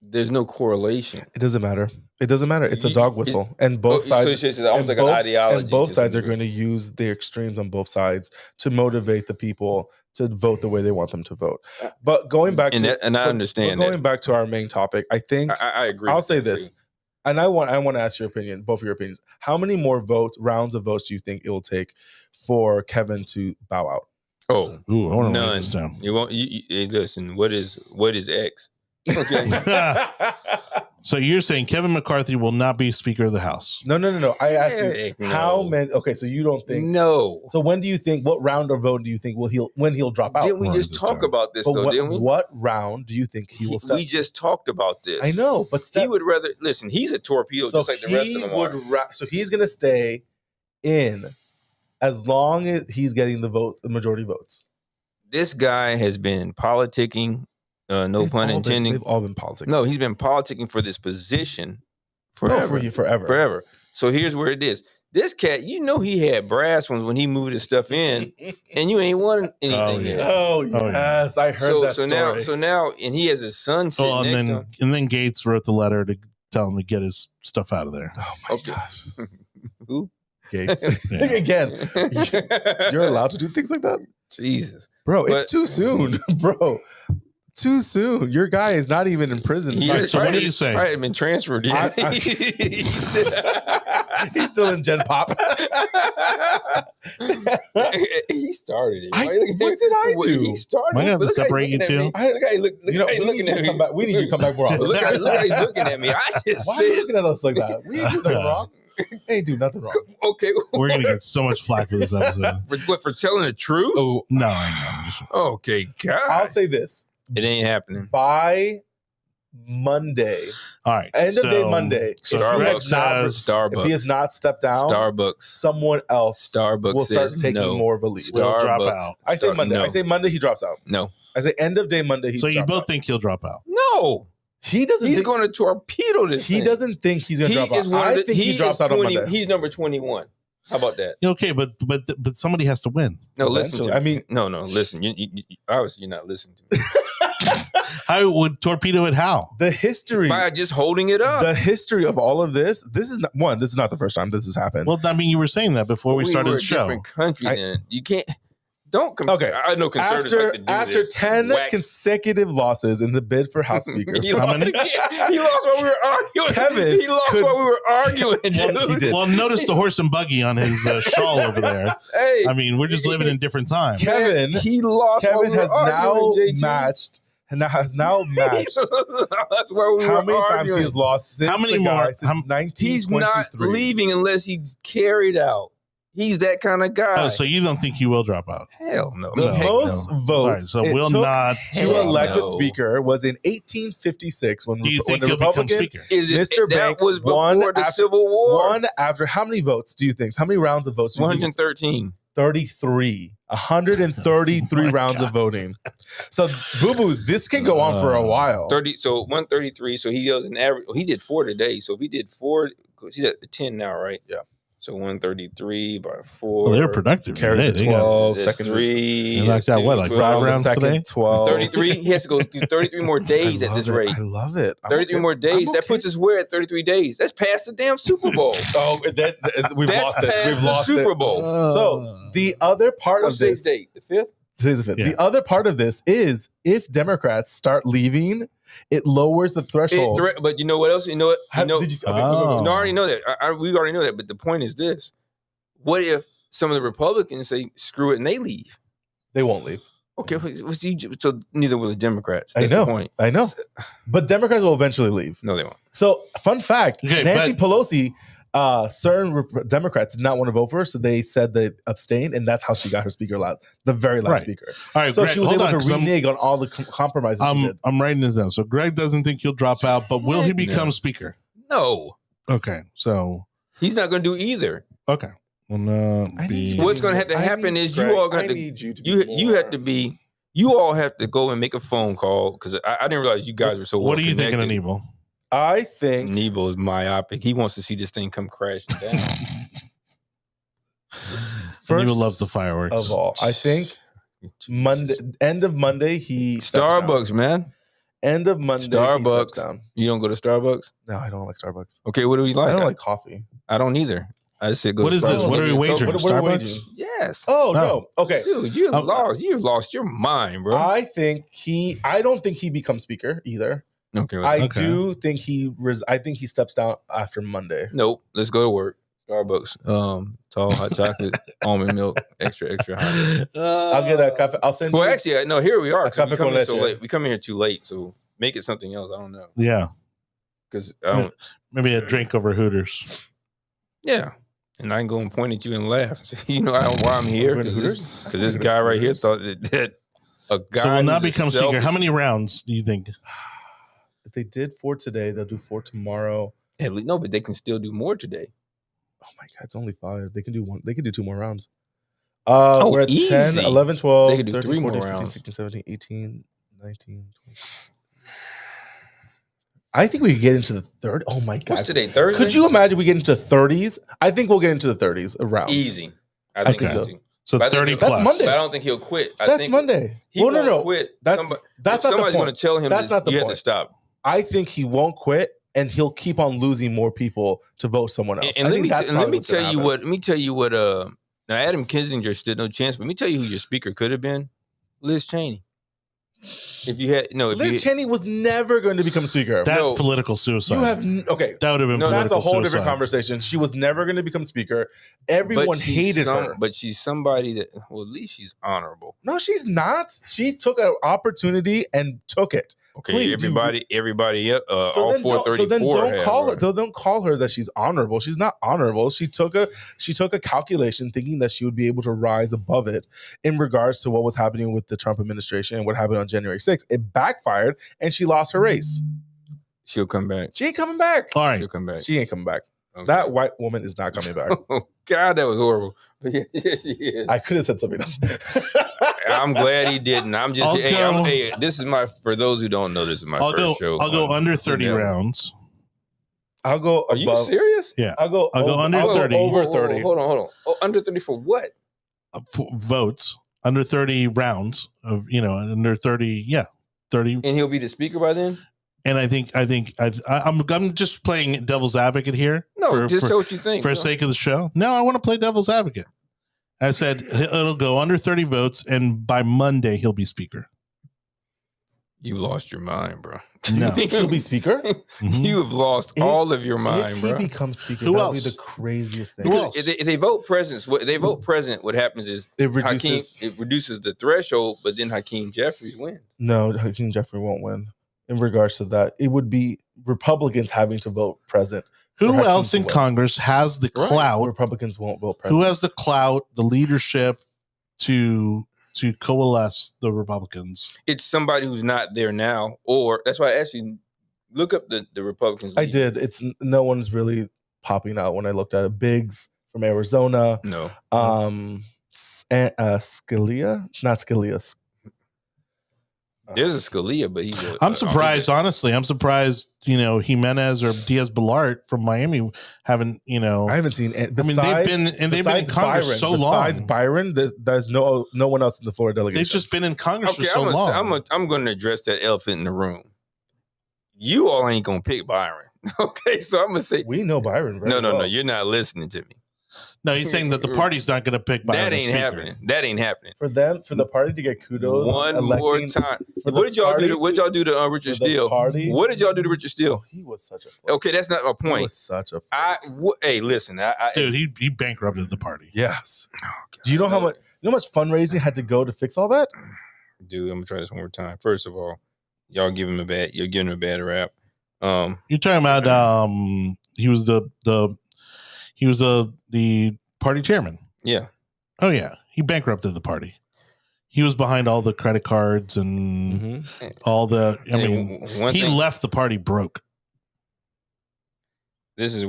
there's no correlation. It doesn't matter. It's a dog whistle, and both sides. So it's almost like an ideology. And both sides are going to use the extremes on both sides to motivate the people to vote the way they want them to vote. But going back I understand. Going back to our main topic, I think I agree. I'll say this, and I want to ask your opinion, both of your opinions. How many more rounds of votes do you think it will take for Kevin to bow out? Oh, I want to none. write this down. You won't. Listen. What is X? Okay. So you're saying Kevin McCarthy will not be Speaker of the House? No. I asked you Heck how no. many. Okay, so you don't think? No. So when do you think? What round of vote do you think when he'll drop out? Didn't we Or just is this talk time? about this But though? Didn't we? what round do you think he will step? We just talked about this. I know, but He would rather listen. He's a torpedo, just like the rest of them are. So he's gonna stay in as long as he's getting the majority votes. This guy has been politicking. No pun intending. They've all been politicking. No, he's been politicking for this position forever. forever. Forever. So here's where it is. This cat, you know, he had brass ones when he moved his stuff in, and you ain't won anything Oh, yet. yeah. Oh yes, I heard that story. Now, and he has his son sitting Oh, next to him. and then Gates wrote the letter to tell him to get his stuff out of there. Oh my Okay. gosh, Who? Gates. Yeah. Again, you're allowed to do things like that, Jesus, bro. But- It's too soon, bro. Too soon. Your guy is not even in prison. He Right, is- so what probably- do you say? Probably been transferred. Yeah. He's still in Gen Pop. He started it. I- Right? Look at what him. did I do? He started. Might it. have to Look how he's separate you looking at two. me. I- Look how he look You know, how he we looking need you at to me. come back. We need you to come back more often. Look how he's looking at me. I just Why are you said, looking at us like that? We ain't do nothing wrong. Ain't do nothing wrong. okay. We're gonna get so much flack for this episode. for telling the truth? Oh, No, I know. I'm just- Okay, God. I'll say this. It ain't happening. By Monday, all right. end of day Monday, So if he has Starbucks not- says, Starbucks. if he has not stepped down, Starbucks. someone else Starbucks will start says taking no. more of a lead. Will drop Starbucks. out. I say Star- Monday. No. I say Monday he drops out. No. I say end of day Monday he so you drops both out. think he'll drop out? No. He doesn't He's think, going to torpedo this he thing. doesn't think he's going to drop out. I think he drops is out on 20 Monday. He's number 21. How about that? Okay, but somebody has to win. No, listen to Eventually. me. I mean, no, listen. You obviously you're not listening to me. How would torpedo it? How? the history, By just holding it up. the history of all of this. This is not the first time this has happened. Well, I mean, you were saying that before we started were the a show. different country I- then. You can't. Don't. Okay. I know conservatives like to do after this. 10 Wax. consecutive losses in the bid for House Speaker, He How lost many? again. He lost while we were arguing. Kevin He lost could- while we were arguing, dude. Well, he did. Well, notice the horse and buggy on his shawl over there. Hey, I mean, we're just living in different times. Kevin- he lost. while Kevin we were has now arguing, JT. matched. And has now matched That's why we how were many times arguing. he has lost since How many the guy, more- since how- He's not 1923. leaving unless he's carried out. He's that kind of guy. Oh, so you don't think he will drop out? Hell no. The Heck most no. votes All right, so it we'll took not. to Hell elect a no. speaker was in 1856 when, Do you when think the he'll become Republican speaker? Is it, Mr. that Bank was won before the after- Civil War. won after how many votes do you think? How many rounds of votes do you think? 113. 33. 133 Oh my rounds God. of voting. So Boo Boos, this can go on for a while. 30. So 133. So he does an average. He did 4 today. So if he did 4, he's at 10 now, right? Yeah. So 133 by 4. Well, they're productive. Carried Hey, the they got- 12, That's second 3. They knocked out what, like 5 12, rounds second, today? 12. 33. He has to go through 33 more days I at this love it. rate. I love it. I'm 33 okay. more days. I'm That okay. puts us where at 33 days? That's past the damn Super Bowl. Oh, we've That's lost it. past We've the lost Super it. Bowl. So the other part What's of today's this, date? The 5th? today's the 5th. Yeah. The other part of this is if Democrats start leaving, it lowers the threshold. But you know what else? You know what? How- You know, did you? Oh. no, I already know that. We already know that. But the point is this: what if some of the Republicans say screw it and they leave? They won't leave. Okay, so neither will the Democrats. That's I know. the point. I know. But Democrats will eventually leave. No, they won't. So, fun fact: Okay, Nancy but- Pelosi, certain Democrats did not want to vote for her, so they said they abstained, and that's how she got her speaker the very last Right. speaker. All right, So Greg, she was hold able on, to 'cause renege on all the compromises she did. I'm writing this down. So Greg doesn't think he'll drop out, but will he Heck become no. speaker? No, Okay, so he's not going to do either. okay. Well, no, What's going to have to happen is you all got to you all have to go and make a phone call because I didn't realize you guys were so. What are you thinking, connected. Anibal? I think Nebo's myopic. He wants to see this thing come crashing down. Anibal loves the fireworks. of all. I think Monday, end of Monday, he steps down. Starbucks, man. End of Monday, he Starbucks. steps down. You don't go to Starbucks? No, I don't like Starbucks. Okay, what do you like? I don't like coffee. I don't either. I just said go. What to is this? Starbucks. What are we wagering? What are we Starbucks? wagering? Yes. Oh, Oh. no. Okay. Dude, you've Um, lost. You've lost your mind, bro. I don't think he becomes speaker either. okay. I Okay. do think I think he steps down after Monday. Nope. Let's go to work. Starbucks. Tall hot chocolate, almond milk, extra hot. I'll get a cafe. I'll send Well, you. actually, no. Here we are. 'cause Cafe we come con in so leche. late. We come in here too late, so make it something else. I don't know. Yeah. because I don't. Maybe a drink over Hooters. Yeah, and I can go and point at you and laugh. You know why I'm here? Going to Hooters? Because this guy right here thought that a guy. So will not who's a become speaker. selfish- How many rounds do you think? If they did 4 today, they'll do 4 tomorrow. No, but they can still do more today. Oh my God, it's only 5. They can do 1. They can do 2 more rounds. Oh, We're at 10, easy. 11, 12, They could do 13, 3 more 14, 15, rounds. 16, 17, 18, 19, 20. I think we could get into the 30. Oh my God. What's today? Thursday. Could you imagine we get into 30s? I think we'll get into the 30s rounds. Easy. I think think so. so. So But I think 30 he'll- plus. That's Monday. But I don't think he'll quit. I That's think Monday. He Well, won't quit. That's not the somebody's going point. to tell him That's not the you have point. to stop. I think he won't quit, and he'll keep on losing more people to vote someone else. And I let think me that's let me probably what's gonna tell you happen. what. Let me tell you what. Now Adam Kinzinger stood no chance. But let me tell you who your speaker could have been. Liz Cheney. If you had Liz Cheney was never going to become speaker. That's No. political suicide. You have okay. That would have been No, political That's a whole different suicide. conversation. She was never going to become speaker. Everyone hated her. But she's somebody that. Well, at least she's honorable. No, she's not. She took an opportunity and took it. Okay, Please, everybody, all then 434. so then don't have call her. her. Don't call her that she's honorable. She's not honorable. She took a calculation thinking that she would be able to rise above it in regards to what was happening with the Trump administration and what happened on January 6th. It backfired and she lost her race. She'll come back. She ain't coming back. All right. She'll come back. She ain't coming back. Okay. That white woman is not coming back. Oh God, that was horrible. But yeah, she is. I could have said something else. I'm glad he didn't. I'm just. I'll go- Hey, this is my. For those who don't know, this is my I'll first go. show. I'll go on under 30 Anibal. rounds. I'll go Are you above. serious? Yeah. I'll go under I'll go 30. over 30. Hold on. Oh, under 30 for what? Votes under 30 rounds of under 30. Yeah, 30. And he'll be the speaker by then. And I'm just playing devil's advocate here. No, just for, say what you think. for the bro. sake of the show. No, I want to play devil's advocate. I said it'll go under 30 votes, and by Monday he'll be speaker. You lost your mind, bro. No. You think he'll be speaker? Mhm. You have lost all of your mind, if bro. he becomes speaker, Who that'll be else? the craziest thing. Who Because else? if they vote president, what happens is It Hakeem, reduces. it reduces the threshold, but then Hakeem Jeffries wins. No, Hakeem Jeffrey won't win. In regards to that, it would be Republicans having to vote president. Who Hakeem else to in win. Congress has the Right. clout? Republicans won't vote president. Who has the clout, the leadership to coalesce the Republicans? It's somebody who's not there now, or that's why I asked you, look up the Republicans. I lead. did. It's no one's really popping out when I looked at it. Biggs from Arizona. No. Scalia, not Scalia. There's a Scalia, but he's a. I'm surprised, honestly. I'm surprised, Jimenez or Diaz-Balart from Miami haven't, I haven't seen it. they've been in Congress so long. Besides Byron, there's no one else in the Florida delegation. They've just been in Congress Okay, for so long. I'm going to address that elephant in the room. You all ain't going to pick Byron. Okay, so I'm going to say. We know Byron. Very No, well. you're not listening to me. No, he's saying that the party's not going to pick Byron That as ain't speaker. happening. That ain't happening. For the party to get kudos. One on more electing- time. for the What did y'all party do? What y'all do to Richard for the Steele? party- What did y'all do to Richard Oh, Steele? he was such a. Flake. Okay, that's not my He point. was such a. Flake. Hey, listen. Dude, he bankrupted the party. Yes. Oh, God. Do you know how much? You know how much fundraising had to go to fix all that? Dude, I'm gonna try this one more time. First of all, you're giving him a bad rap. You're talking about he was the party chairman. Yeah. Oh yeah, he bankrupted the party. He was behind all the credit cards and all the. I mean, one he thing, left the party broke. this is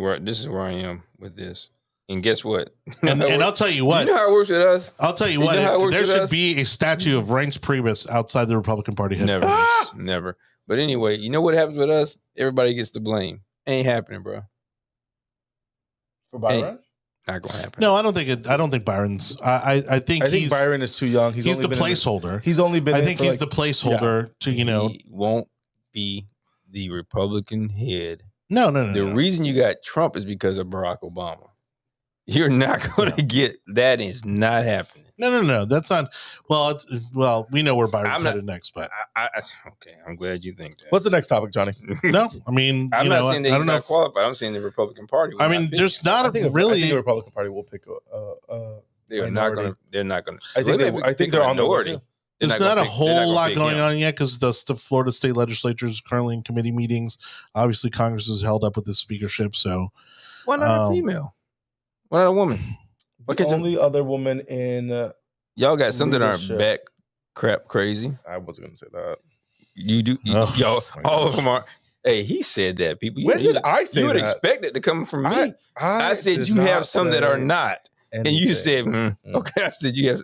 where I am with this. And guess what? And I'll tell you what. You know how it works with us? I'll tell you You know how it what. works There with should us? be a statue of Reince Priebus outside the Republican Party headquarters. Never. Never. But anyway, you know what happens with us? Everybody gets the blame. Ain't happening, bro. For Byron? Not gonna happen. No, I don't think Byron's. I think I think Byron is too young. He's only the been in placeholder. He's only been. I in think for he's like- the placeholder to He won't be the Republican head. No. The reason you got Trump is because of Barack Obama. You're not going to get that. Is not happening. No. That's not. Well, we know where Byron's headed next, but Okay, I'm glad you think that. What's the next topic, Johnny? no. I mean, I'm not saying that I he's don't know. not qualified. I'm saying the Republican Party. will I not mean, pick there's him. not I think a really. the Republican Party will pick. They're not minority. going to. They're not going to. I think they're on the way minority. too. It's not a whole lot going on yet because the Florida state legislature is currently in committee meetings. Obviously, Congress is held up with the speakership. So why not a female? Why not a woman? The only other woman in y'all got some that aren't back crap crazy. I wasn't going to say that. You do, y'all. All of them are. Hey, he said that. People. When did I say that? You would expect it to come from me. I said you have some that are not, anything. And you said, okay. I said you have.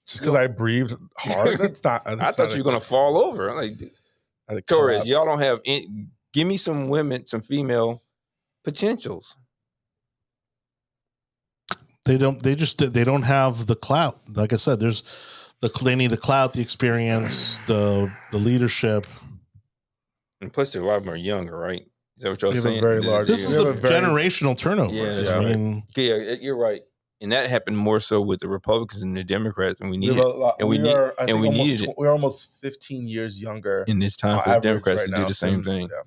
Just because I breathed hard, that's not. I thought you were gonna fall over. I'm like, Torres, y'all don't have. Give me some women, some female potentials. They don't. They don't have the clout. Like I said, they need the clout, the experience, the leadership. And plus, they're a lot more younger, right? Is that what y'all saying? Very large. This is a generational turnover. Yeah, I mean, you're right. And that happened more so with the Republicans and the Democrats, and we needed it. We're almost 15 years younger. In this time for the Democrats to do the same thing. Yeah.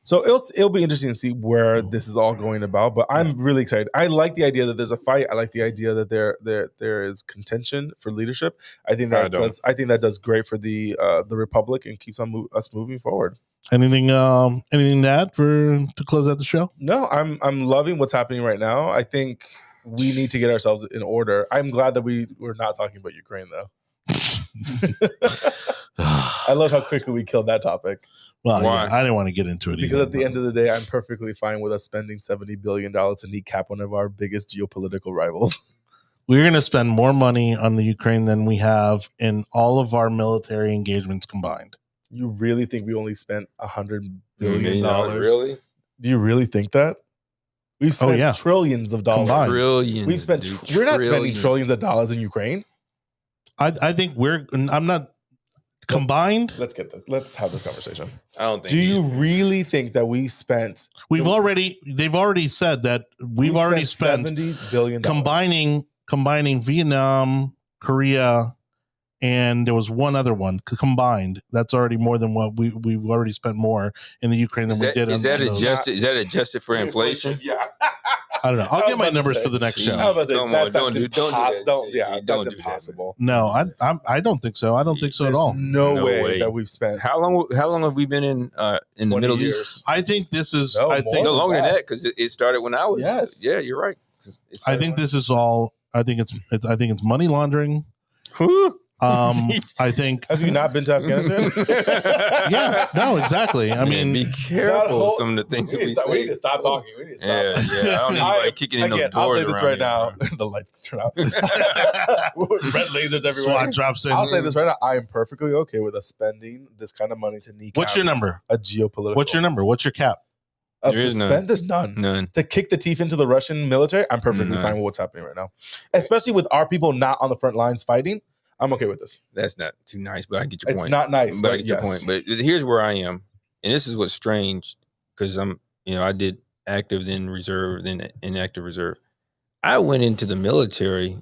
So it'll be interesting to see where this is all going about. But I'm really excited. I like the idea that there's a fight. I like the idea that there is contention for leadership. I think that does great for the Republic and keeps us moving forward. Anything to add to close out the show? No, I'm loving what's happening right now. I think we need to get ourselves in order. I'm glad that we're not talking about Ukraine, though. I love how quickly we killed that topic. Well, yeah, I didn't want to get into it because at the end of the day, I'm perfectly fine with us spending $70 billion to kneecap one of our biggest geopolitical rivals. We're going to spend more money on the Ukraine than we have in all of our military engagements combined. You really think we only spent $100 billion? Really? Do you really think that? We've spent trillions of dollars. Combined. Trillions. We've spent. We're not spending trillions of dollars in Ukraine. I think I'm not combined. Let's have this conversation. I don't think. Do you really think that we spent? They've already said that we've already spent $70 billion combining Vietnam, Korea, and there was one other one combined. That's already more than what we've already spent more in the Ukraine than we did. Is that adjusted for inflation? Yeah. I don't know. I'll get my numbers for the next show. That's impossible. No, I don't think so. I don't think so at all. No way that we've spent. How long have we been in the Middle East? I think this is. No longer than that because it started when I was. Yes. Yeah, you're right. I think this is all. I think it's money laundering. I think. Have you not been to Afghanistan? Yeah, no, exactly. I mean, be careful. Some of the things we need to stop talking. We need to stop. Yeah. I don't need anybody kicking in those doors. I'll say this right now. The lights turn out. Red lasers everywhere. SWAT drops in. I'll say this right now. I am perfectly okay with us spending this kind of money to kneecap. What's your number? A geopolitical. What's your number? What's your cap? There's none. None. To kick the teeth into the Russian military, I'm perfectly fine with what's happening right now. Especially with our people not on the front lines fighting. I'm okay with this. That's not too nice, but I get your point. It's not nice, but I get your point. But here's where I am, and this is what's strange because I did active, then reserve, then inactive reserve. I went into the military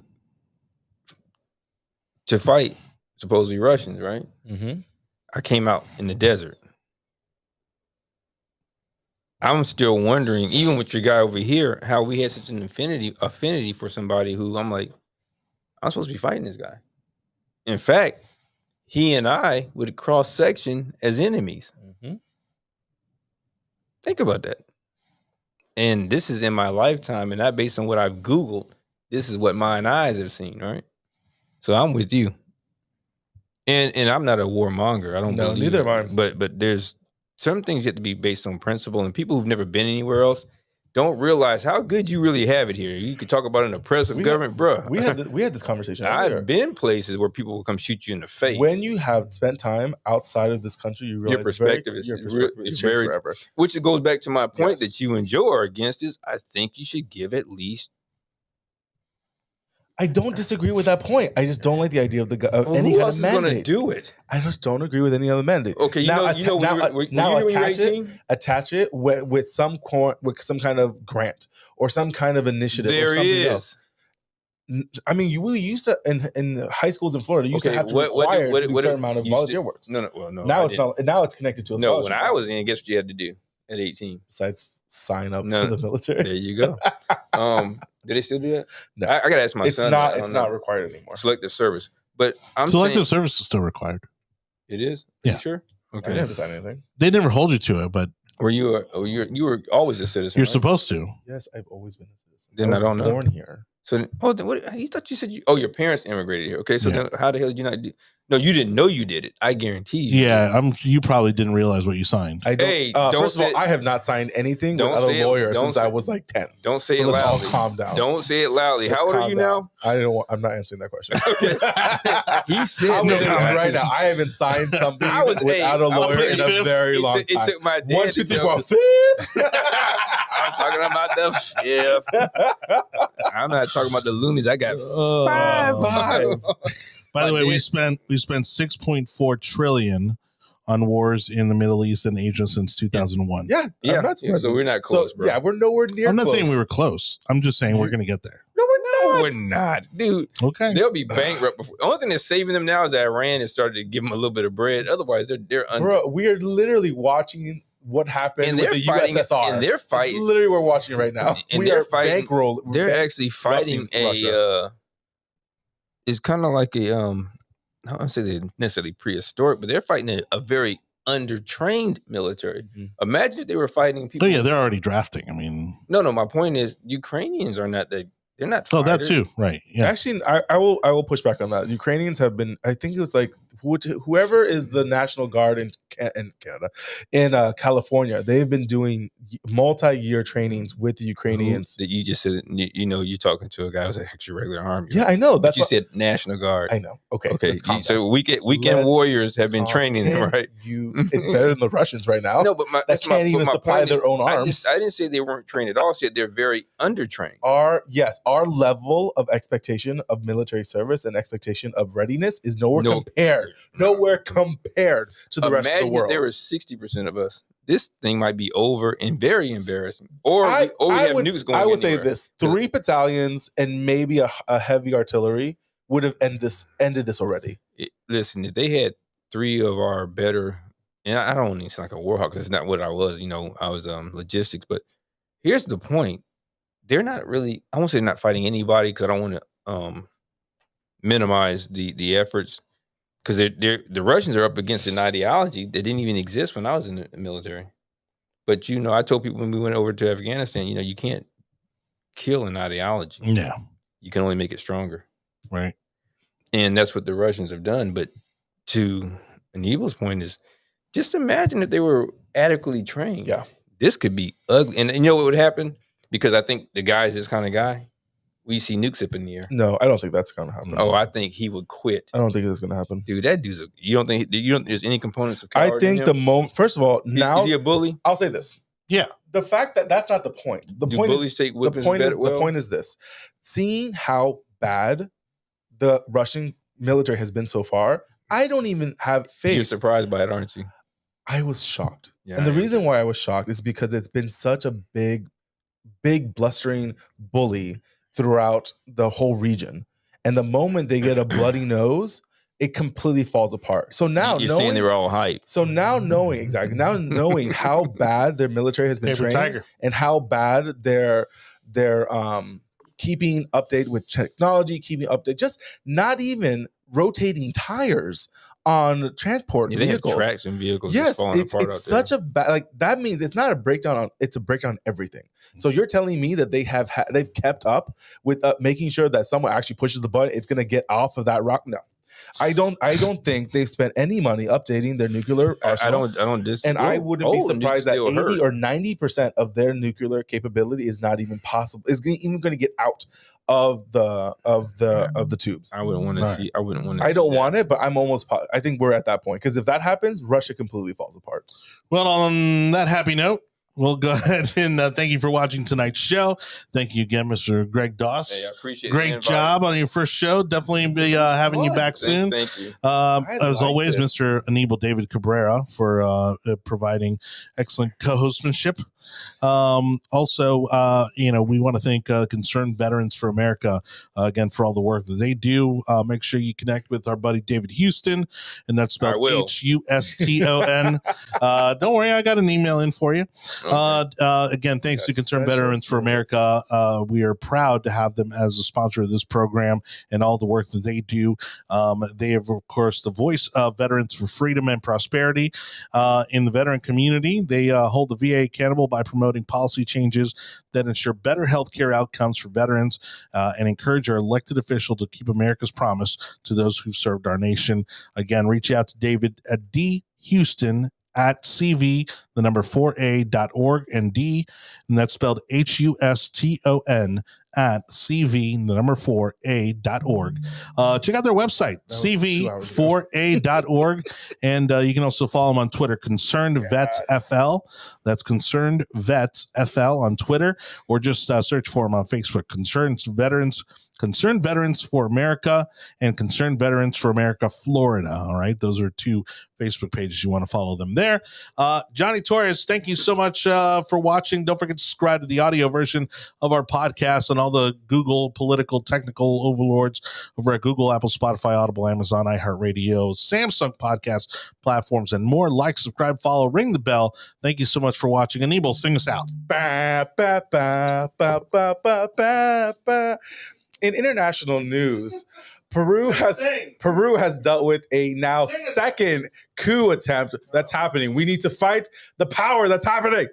to fight supposedly Russians, right? Mm-hmm. I came out in the desert. I'm still wondering, even with your guy over here, how we had such an affinity for somebody who I'm like, I'm supposed to be fighting this guy. In fact, he and I would cross section as enemies. Mm-hmm. Think about that. And this is in my lifetime, and not based on what I've Googled. This is what mine eyes have seen, right? So I'm with you. And I'm not a warmonger. I don't believe neither am I. But there's some things you have to be based on principle, and people who've never been anywhere else don't realize how good you really have it here. You could talk about an oppressive government, bro. We had this conversation earlier. I've been places where people will come shoot you in the face. When you have spent time outside of this country, you realize your perspective is very forever. Which goes back to my point that you and Joe are against is I think you should give at least. I don't disagree with that point. I just don't like the idea of any kind of mandate. Who else is going to do it? I just don't agree with any other mandate. Okay, attach it with some kind of grant or some kind of initiative. There or something is. Else. I mean, we used to in high schools in Florida. You used to have to require a certain amount of volunteer work. No. Now it's not. Now it's connected to a scholarship. No, when I was in, guess what you had to do at 18? Besides sign up to the military. There you go. Do they still do that? No, I gotta ask my son. It's not required anymore. Selective service. But I'm selective saying service is still required. it is. Yeah. You sure? I Okay. didn't have to sign anything. They never hold you to it, but You were always a citizen. you're right? supposed to. Yes, I've always been a citizen. Then I was don't know. born here. So what? You thought you said your parents immigrated here. Okay, so Yeah. then how the hell did you not do? No, you didn't know you did it. I guarantee you. Yeah, you probably didn't realize what you signed. I don't. Hey, first of all, I have not signed anything with other lawyers since I was like 10. Don't say So it let's all loudly. calm down. Don't say it loudly. Let's How old are calm you down. now? I'm not answering that question. Okay. He said I'm no. saying this right now. I haven't signed something without a lawyer in a very long time. It took my dad. 1, 2, 3, 4, 5. I'm talking about the fifth. I'm not talking about the loonies. I got five. By the way, we spent 6.4 trillion on wars in the Middle East and Asia since 2001. Yeah. Yeah. I'm not surprised. So we're not close, bro. Yeah, we're nowhere near. I'm not close. saying we were close. I'm just saying we're going to get there. No, we're not. We're not, dude. Okay. They'll be bankrupt before. The only thing that's saving them now is that Iran has started to give them a little bit of bread. Otherwise, they're under. Bro, we are literally watching what happened with the USSR. And they're fighting. It's literally, we're watching it right now. And we they're are fighting. bankrolled. They're actually fighting Russia. It's kind of like a I don't say they're necessarily prehistoric, but they're fighting a very undertrained military. Mm-hmm. Imagine if they were fighting people. Oh yeah, they're already drafting. I mean, no. My point is, Ukrainians are not that. They're not. Oh, fighters. that too, right? Yeah. Actually, I will push back on that. Ukrainians have been. I think it was like whoever is the National Guard in Canada, in California, they've been doing multi-year trainings with the Ukrainians. That you just said, you're talking to a guy who's actually regular army. Yeah, I know. That's you said National Guard. I know. Okay. So weekend warriors have been training them, right? It's better than the Russians right now. No, but that can't even supply their own arms. I didn't say they weren't trained at all. I said they're very undertrained. Our level of expectation of military service and expectation of readiness is nowhere compared to the rest of the world. If there were 60% of us, this thing might be over and very embarrassing. Or we have nukes going. I would say this: 3 battalions and maybe a heavy artillery would have ended this already. Listen, if they had 3 of our better, and I don't even sound like a war hawk because it's not what I was. I was logistics, but here's the point. They're not really, I won't say they're not fighting anybody because I don't want to minimize the efforts, because the Russians are up against an ideology that didn't even exist when I was in the military. But, I told people when we went over to Afghanistan, you can't kill an ideology. Yeah. You can only make it stronger. Right. And that's what the Russians have done. But to Anibal's point is, just imagine if they were adequately trained. Yeah. This could be ugly. And you know what would happen? Because I think the guy's this kind of guy. We see nukes up in the air. No, I don't think that's going to happen. Oh, I think he would quit. I don't think that's going to happen. Dude, that dude's you don't think there's any components of coward I think in him? first of all, now. Is he a bully? I'll say this. Yeah. The fact that that's not the point. The point is this. Seeing how bad the Russian military has been so far, I don't even have faith. You're surprised by it, aren't you? I was shocked. Yeah, and the reason why I was shocked is because it's been such a big blustering bully throughout the whole region. And the moment they get a bloody nose, it completely falls apart. So now you're saying they were all hype. So now knowing how bad their military has been trained and how bad they're keeping update with technology, just not even rotating tires on transport vehicles. They have tracks and vehicles. Yes, falling apart it's such a bad. That means it's not a breakdown it's a breakdown on everything. So you're telling me that they've kept up with making sure that someone actually pushes the button, it's going to get off of that rock? No. I don't think they've spent any money updating their nuclear arsenal. I don't disagree. And I wouldn't be surprised that 80 or 90% of their nuclear capability is not even possible. Is even going to get out of the tubes. I wouldn't want to see. I wouldn't want to. I don't want it, but I'm almost. I think we're at that point, because if that happens, Russia completely falls apart. Well, on that happy note, we'll go ahead and thank you for watching tonight's show. Thank you again, Mr. Greg Doss. Hey, I appreciate it. Great job on your first show. Definitely be having you back soon. Thank you. As always, Mr. Anibal David Cabrera for providing excellent co-hostmanship. Also, we want to thank Concerned Veterans for America again for all the work that they do. Make sure you connect with our buddy David Houston, and that's spelled Huston. Don't worry, I got an email in for you. Again, thanks to Yes, Concerned special Veterans for service. America. We are proud to have them as a sponsor of this program and all the work that they do. They have, of course, the voice of Veterans for Freedom and Prosperity in the veteran community. They hold the VA accountable by promoting policy changes that ensure better health care outcomes for veterans and encourage our elected officials to keep America's promise to those who've served our nation. Again, reach out to David at D. Houston at CV, the number 4A.org, and D, and that's spelled HUSTON at CV, the number 4A.org. Check out their website, That was 2 hours ago. CV4A.org, and you can also follow them on Twitter, Concerned Vets FL. That's Concerned Vets FL on Twitter, or just search for them on Facebook, Concerned Veterans for America and Concerned Veterans for America, Florida. All right. Those are 2 Facebook pages. You want to follow them there. Jonny Torres, thank you so much for watching. Don't forget to subscribe to the audio version of our podcast and all the Google political technical overlords over at Google, Apple, Spotify, Audible, Amazon, iHeartRadio, Samsung podcast platforms, and more. Like, subscribe, follow, ring the bell. Thank you so much for watching. Anibal, sing us out. Ba, ba, ba, ba, ba, ba, ba, ba. In international news, Peru has dealt with a now second coup attempt that's happening. We need to fight the power that's happening.